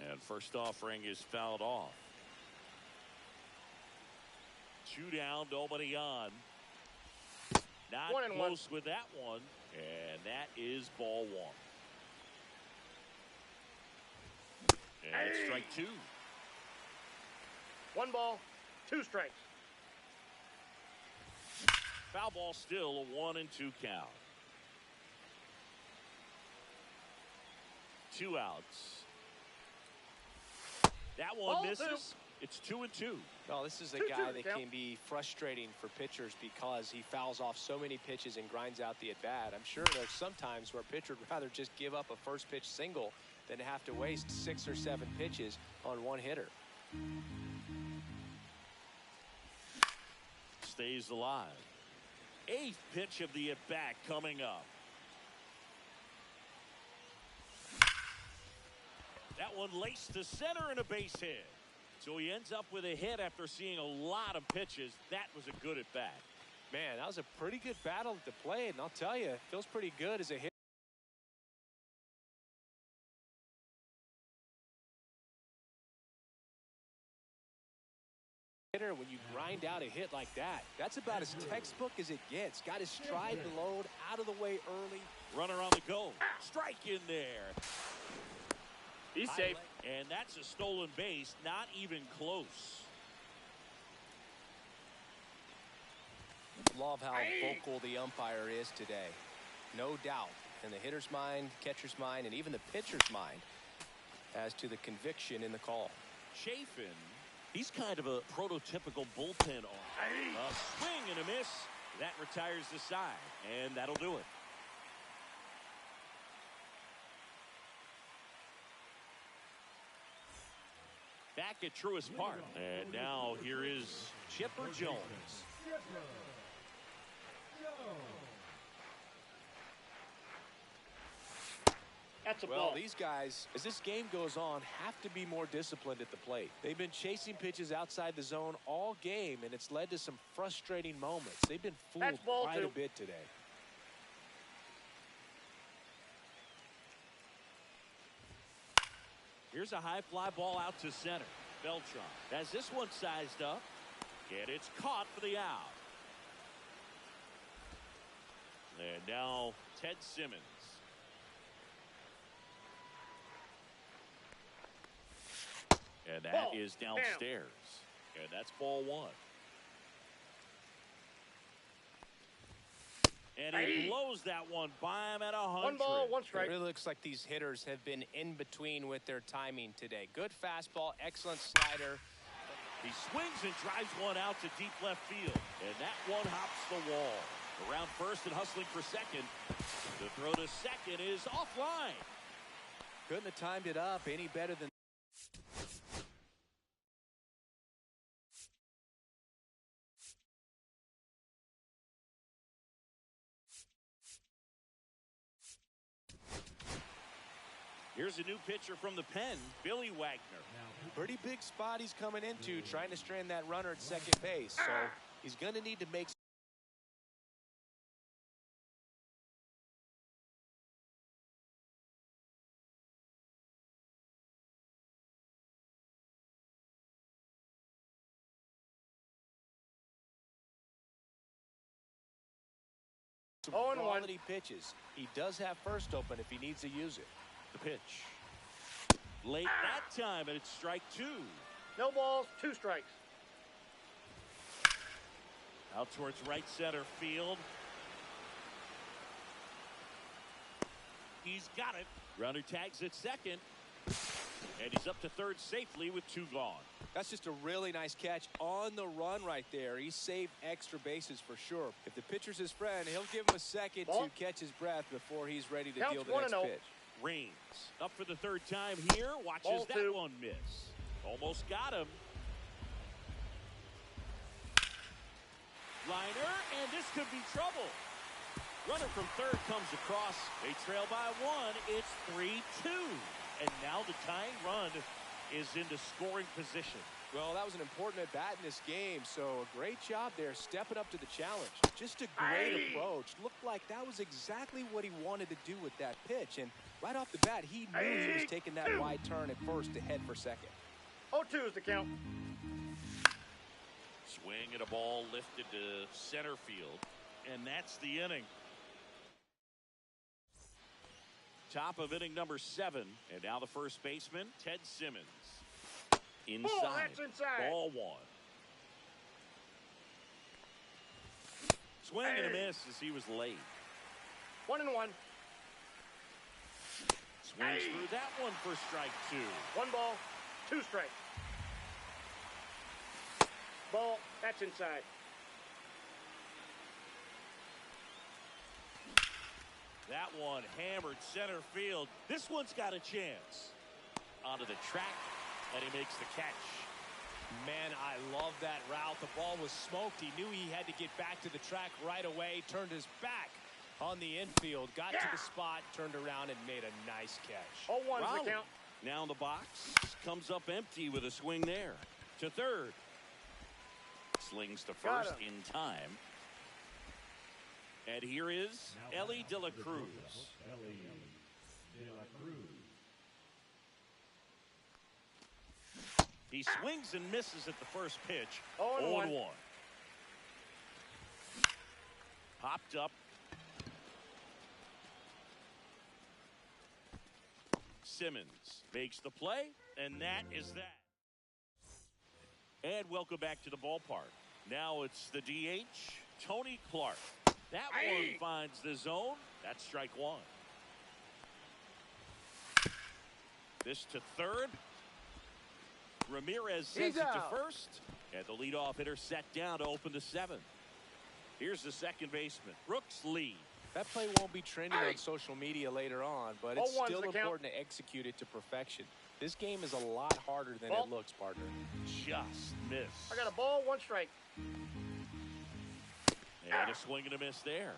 A: And first offering is fouled off. 2 down, nobody on. Not
C: 1-1.
A: close with that one, and that is ball 1. And it's strike 2.
C: 1 ball, 2 strikes.
A: Foul ball still a 1-2 count. 2 outs. That one
C: Ball
A: misses.
C: 2.
A: It's 2-2.
B: Well, this is a
C: 2-2
B: guy that
C: count.
B: can be frustrating for pitchers because he fouls off so many pitches and grinds out the at-bat. I'm sure there's some times where a pitcher would rather just give up a first pitch single than to have to waste 6 or 7 pitches on one hitter.
A: Stays alive. 8th pitch of the at-bat coming up. That one laced to center and a base hit. So he ends up with a hit after seeing a lot of pitches. That was a good at-bat.
B: Man, that was a pretty good battle at the plate, and I'll tell you, it feels pretty good as a hitter. When you grind out a hit like that, that's about as textbook as it gets. Got his stride load out of the way early.
A: Runner on the go. Strike in there.
C: He's safe.
A: And that's a stolen base. Not even close.
B: Love how vocal the umpire is today. No doubt in the hitter's mind, catcher's mind, and even the pitcher's mind as to the conviction in the call.
A: Chafin, he's kind of a prototypical bullpen arm. A swing and a miss. That retires the side, and that'll do it. Back at Truist Park, and now here is Chipper Jones.
C: That's a
B: Well,
C: ball.
B: these guys, as this game goes on, have to be more disciplined at the plate. They've been chasing pitches outside the zone all game, and it's led to some frustrating moments. They've been fooled
C: That's ball
B: quite
C: 2.
B: a bit today.
A: Here's a high fly ball out to center. Beltran has this one sized up, and it's caught for the out. And now Ted Simmons. And that
C: Ball.
A: is downstairs. And that's ball 1. And he blows that one by him at 100.
C: 1 ball, 1
B: It
C: strike.
B: really looks like these hitters have been in between with their timing today. Good fastball, excellent slider.
A: He swings and drives one out to deep left field. And that one hops the wall. Around first and hustling for second. The throw to second is offline.
B: Couldn't have timed it up any better than
A: Here's a new pitcher from the pen, Billy Wagner.
B: pretty big spot he's coming into, trying to strand that runner at second base. So he's going to need to make some
C: 0-1.
B: quality pitches. He does have first open if he needs to use it.
A: The pitch. Late that time, and it's strike 2.
C: No balls, 2 strikes.
A: Out towards right center field. He's got it. Runner tags at second. And he's up to third safely with 2 gone.
B: That's just a really nice catch on the run right there. He saved extra bases for sure. If the pitcher's his friend, he'll give him a second
C: Ball.
B: to catch his breath before he's ready to
C: Counts
B: deal the
C: 1-0.
B: next pitch.
A: Rains up for the 3rd time here. Watches
C: Ball
A: that
C: 2.
A: one miss. Almost got him. Liner, and this could be trouble. Runner from third comes across. They trail by 1. It's 3-2. And now the tying run is into scoring position.
B: Well, that was an important at-bat in this game, so a great job there stepping up to the challenge. Just a great approach. Looked like that was exactly what he wanted to do with that pitch, and right off the bat, he knew he was taking that wide turn at first to head for second.
C: 0-2 is the count.
A: Swing and a ball lifted to center field. And that's the inning. Top of inning number 7. And now the first baseman, Ted Simmons. Inside.
C: Ball, that's inside.
A: Ball 1. Swing and a miss as he was late.
C: 1-1.
A: Swings through that one for strike 2.
C: 1 ball, 2 strikes. Ball, that's inside.
A: That one hammered center field. This one's got a chance. Onto the track, and he makes the catch.
D: Man, I love that route. The ball was smoked. He knew he had to get back to the track right away. Turned his back on the infield. Got to the spot, turned around, and made a nice catch.
C: 0-1's the count.
A: Now in the box. Comes up empty with a swing there. To third. Slings to first in time. And here is Ellie De La Cruz.
E: Ellie De La Cruz.
A: He swings and misses at the first pitch.
C: 0-1.
A: Popped up. Simmons makes the play, and that is that. And welcome back to the ballpark. Now it's the DH, Tony Clark. That one finds the zone. That's strike 1. This to third. Ramirez sends it to first. And the leadoff hitter set down to open the 7th. Here's the second baseman, Brooks Lee.
D: That play won't be trending on social media later on, but it's still important to execute it to perfection. This game is a lot harder than it looks, partner.
A: Just missed.
C: I got a ball, 1 strike.
A: And a swing and a miss there.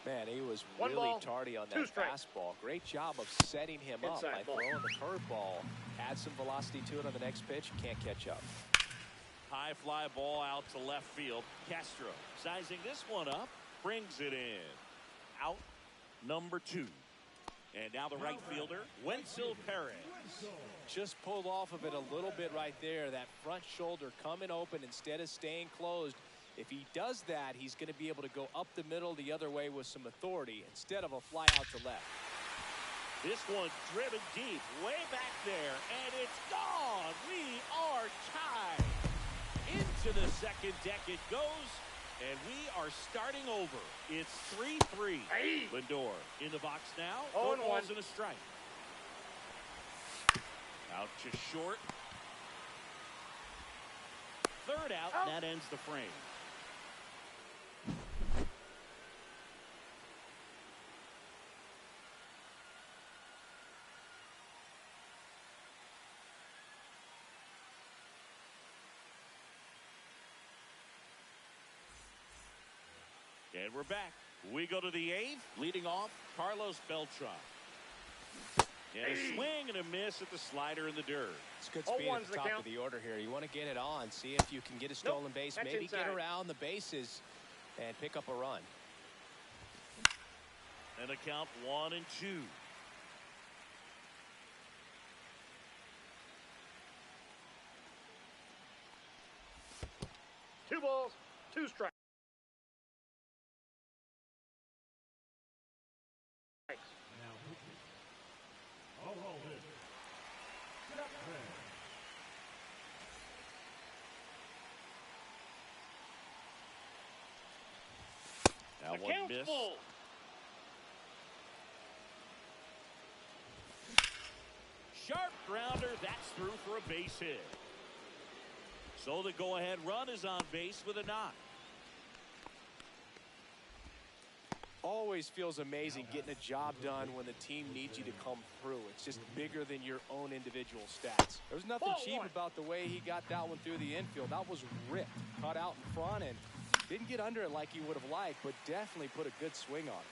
D: Man, he was
C: 1
D: really
C: ball,
D: tardy on
C: 2
D: that
C: strikes.
D: fastball. Great job of setting him up
C: Inside
D: by
C: ball.
D: throwing the curveball. Add some velocity to it on the next pitch. Can't catch up.
A: High fly ball out to left field. Castro sizing this one up. Brings it in. Out number 2. And now the right fielder, Wenzel Perez.
D: Just pulled off of it a little bit right there. That front shoulder coming open instead of staying closed. If he does that, he's going to be able to go up the middle the other way with some authority instead of a fly out to left.
A: This one driven deep, way back there, and it's gone. We are tied. Into the second deck it goes, and we are starting over. It's 3-3. Lindor in the box now.
C: 0-1.
A: No balls and a strike. Out to short. Third out, and that ends the frame. And we're back. We go to the 8th. Leading off, Carlos Beltran. And a swing and a miss at the slider in the dirt.
D: It's good speed at the top of the order here. You want to get it on, see if you can get a stolen base, maybe get around the bases and pick up a run.
A: And a count 1-2.
C: 2 balls, 2 strikes.
E: Now pitching. All hit. Chapman.
A: Now one miss.
C: Full.
A: Sharp grounder. That's through for a base hit. So the go-ahead run is on base with a knock.
D: Always feels amazing getting a job done when the team needs you to come through. It's just bigger than your own individual stats. There's nothing cheap about the way he got that one through the infield. That was ripped, cut out in front, and didn't get under it like he would have liked, but definitely put a good swing on it.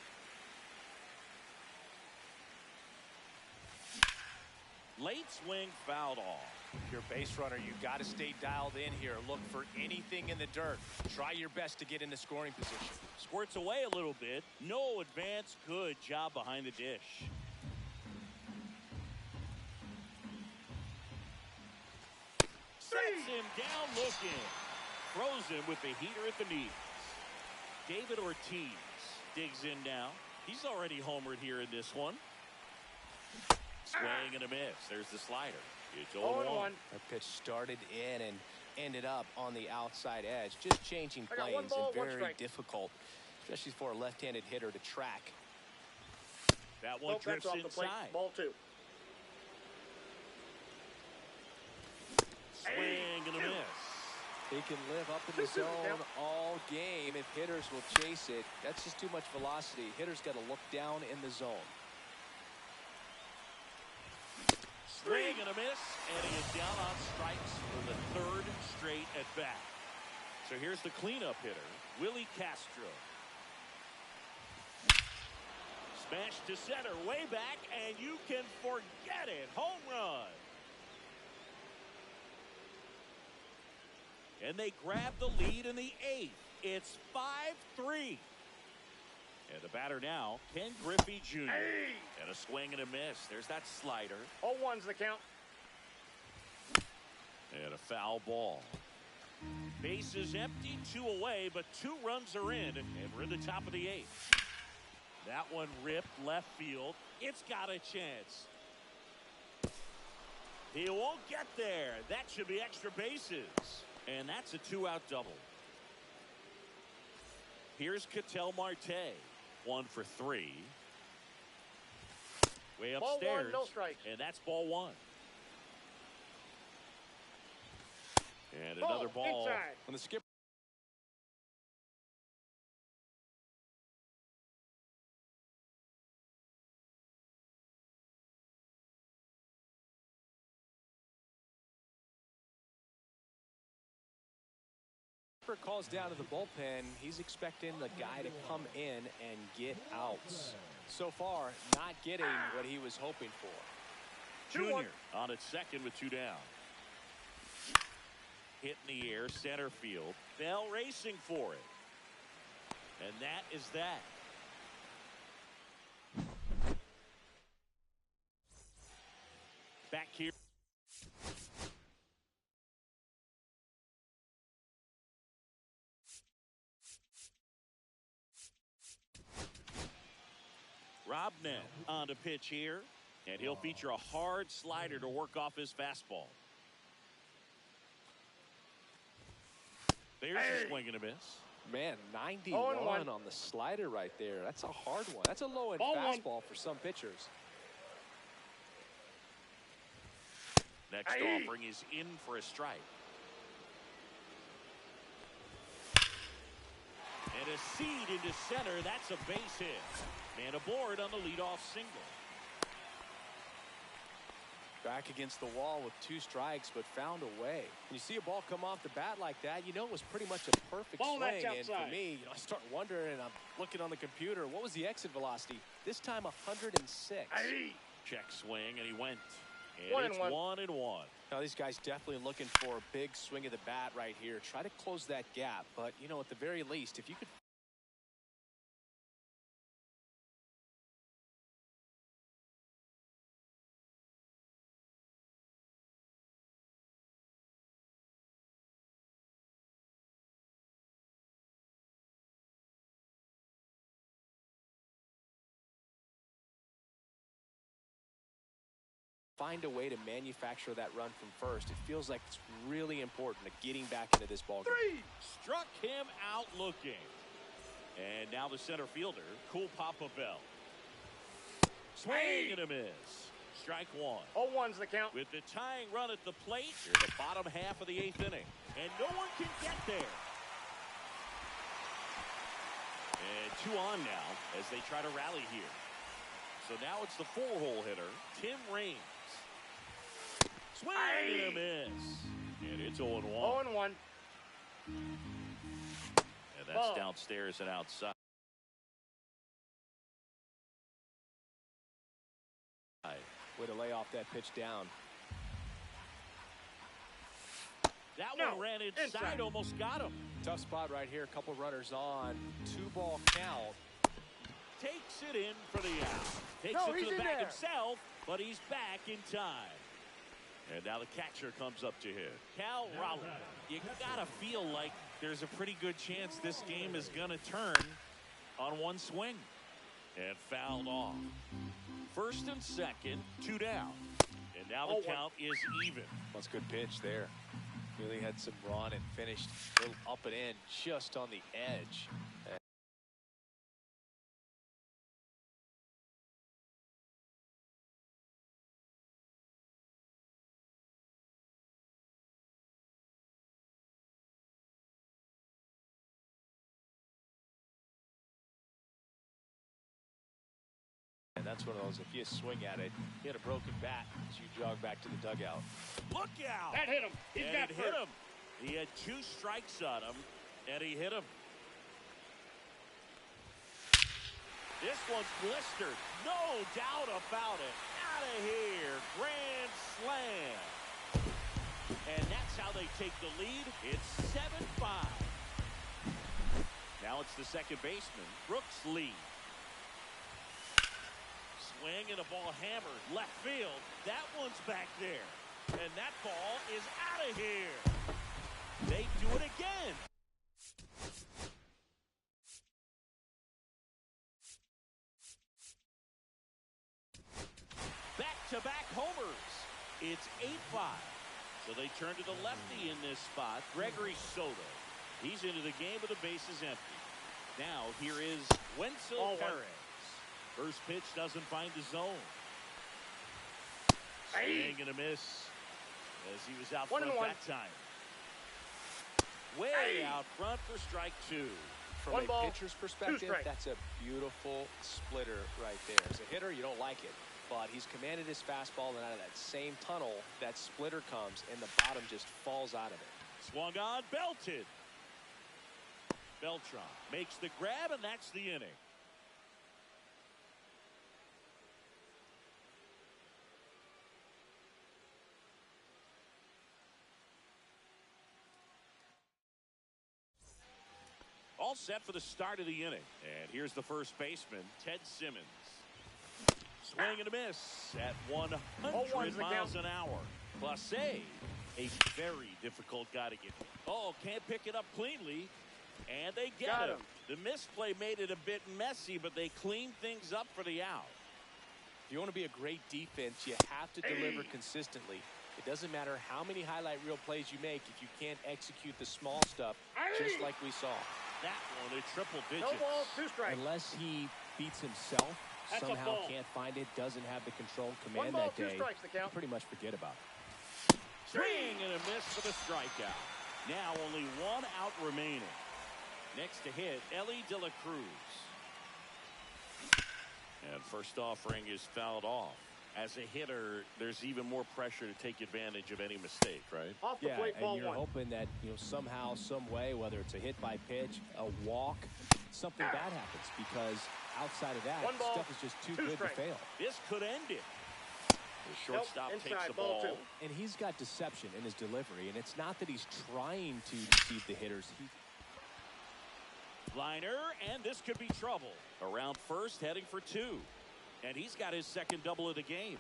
A: Late swing fouled off.
D: If you're a base runner, you got to stay dialed in here. Look for anything in the dirt. Try your best to get into scoring position.
A: Squirts away a little bit. No advance. Good job behind the dish. Sets him down looking. Throws him with the heater at the knees. David Ortiz digs in now. He's already homered here in this one. Swing and a miss. There's the slider. It's 0-1.
D: That pitch started in and ended up on the outside edge. Just changing planes and very difficult, especially for a left-handed hitter to track.
A: That one drifts
C: off the plate.
A: inside.
C: Ball 2.
A: Swing and a miss.
D: He can live up in the zone all game if hitters will chase it. That's just too much velocity. Hitters got to look down in the zone.
A: Swing and a miss, and he is down on strikes for the third straight at bat. So here's the cleanup hitter, Willie Castro. Smash to center, way back, and you can forget it. Home run. And they grab the lead in the eighth. It's 5-3. And the batter now, Ken Griffey Jr. And a swing and a miss. There's that slider.
C: 0-1's the count.
A: And a foul ball. Base is empty, 2 away, but 2 runs are in, and we're in the top of the eighth. That one ripped left field. It's got a chance. He won't get there. That should be extra bases. And that's a 2-out double. Here's Ketel Marte. 1 for 3. Way upstairs.
C: Ball 1, no strikes.
A: And that's ball 1. And
C: Ball,
A: another ball.
C: inside.
D: When the skipper calls down to the bullpen, he's expecting the guy to come in and get outs. So far, not getting what he was hoping for.
C: 2-1.
A: Junior on its second with 2 down. Hit in the air, center field. Bell racing for it. And that is that. Back here. Robnet on the pitch here. And he'll feature a hard slider to work off his fastball. There's a swing and a miss.
D: Man, 91 on the slider right there. That's a hard one. That's a low-end fastball for some pitchers.
A: Next offering is in for a strike. And a seed into center. That's a base hit. Man aboard on the leadoff single.
D: Back against the wall with 2 strikes, but found a way. When you see a ball come off the bat like that, you know it was pretty much a perfect
C: Ball,
D: swing.
C: that's
D: And
C: outside.
D: for me, I start wondering, and I'm looking on the computer, what was the exit velocity? This time 106.
A: Check swing, and he went. And
C: 1
A: it's
C: and 1.
A: 1 and 1.
D: Now these guys definitely looking for a big swing of the bat right here. Try to close that gap, but you know, at the very least, if you could find a way to manufacture that run from first, it feels like it's really important to getting back into this ball game.
A: Struck him out looking. And now the center fielder, Cool Papa Bell. Swing and a miss. Strike 1.
C: 0-1's the count.
A: With the tying run at the plate, here's the bottom half of the 8th inning. And no one can get there. And 2 on now as they try to rally here. So now it's the 4-hole hitter, Tim Raines. Swing and a miss. And it's 0-1.
C: 0-1.
A: And that's downstairs and outside.
D: Way to lay off that pitch down.
A: That one ran inside, almost got him.
D: Tough spot right here. A couple runners on. 2-ball count.
A: Takes it in for the out. Takes it to the bag himself, but he's back in time. And now the catcher comes up to hit. Cal Raleigh. You gotta feel like there's a pretty good chance this game is gonna turn on one swing. And fouled off. First and second, 2 down. And now the count is even.
D: That's a good pitch there. Really had some run and finished a little up and in just on the edge.
B: that's one of those, if you swing at it, hit a broken bat as you jog back to the dugout.
A: Look out!
C: That hit him. He's
A: And
C: got
A: it hit
C: first.
A: him. He had 2 strikes on him, and he hit him. This one's blistered. No doubt about it. Out of here. Grand slam. And that's how they take the lead. It's 7-5. Now it's the second baseman, Brooks Lee. Swing and a ball hammered left field. That one's back there. And that ball is out of here. They do it again. Back-to-back homers. It's 8-5. So they turn to the lefty in this spot, Gregory Soto. He's into the game with the bases empty. Now here is Wenzel Perez. First pitch doesn't find the zone. Swing and a miss as he was out front that time. Way out front for strike 2.
B: From
C: One
B: a
C: ball,
B: pitcher's perspective, that's a beautiful splitter right there. As a hitter, you don't like it. But he's commanded his fastball, and out of that same tunnel, that splitter comes, and the bottom just falls out of it.
A: Swung on, belted. Beltran makes the grab, and that's the inning. All set for the start of the inning. And here's the first baseman, Ted Simmons. Swing and a miss at 100 miles an hour. Clase, a very difficult guy to get. Oh, can't pick it up cleanly. And they get him. The misplay made it a bit messy, but they cleaned things up for the out.
B: If you want to be a great defense, you have to deliver consistently. It doesn't matter how many highlight reel plays you make if you can't execute the small stuff, just like we saw.
A: That one, a triple digits.
C: No ball, 2 strikes.
D: Unless he beats himself,
C: That's a
D: somehow
C: ball.
D: can't find it, doesn't have the control,
C: 1
D: command
C: ball,
D: that
C: 2
D: day,
C: strikes to count.
D: pretty much forget about it.
A: Swing and a miss for the strikeout. Now only 1 out remaining. Next to hit, Ellie De La Cruz. And first offering is fouled off. As a hitter, there's even more pressure to take advantage of any mistake, right?
C: Off the
D: Yeah,
C: plate, ball
D: and you're
C: 1.
D: hoping that, somehow, some way, whether it's a hit by pitch, a walk, something bad happens, because outside of that,
C: 1 ball,
D: stuff is just too
C: 2
D: good
C: strikes.
D: to fail.
A: This could end it. The shortstop
C: Nope,
A: takes
C: inside,
A: the
C: ball
A: ball.
C: 2.
D: And he's got deception in his delivery, and it's not that he's trying to deceive the hitters.
A: Liner, and this could be trouble. Around first, heading for 2. And he's got his second double of the game.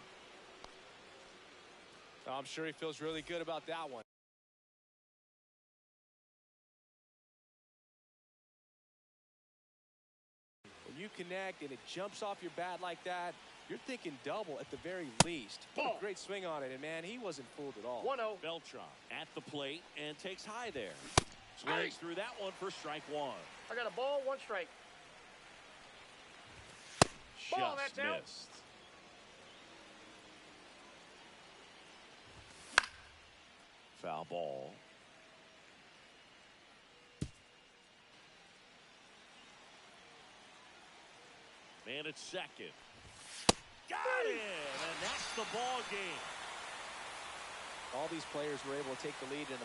B: I'm sure he feels really good about that one. When you connect and it jumps off your bat like that, you're thinking double at the very least. What
C: Ball.
B: a great swing on it, and man, he wasn't fooled at all.
C: 1-0.
A: Beltran at the plate and takes high there. Swings through that one for strike 1.
C: I got a ball, 1 strike. Ball,
A: Just
C: that's out.
A: missed. Foul ball. Man at second. Got it! And that's the ball game.
B: All these players were able to take the lead in the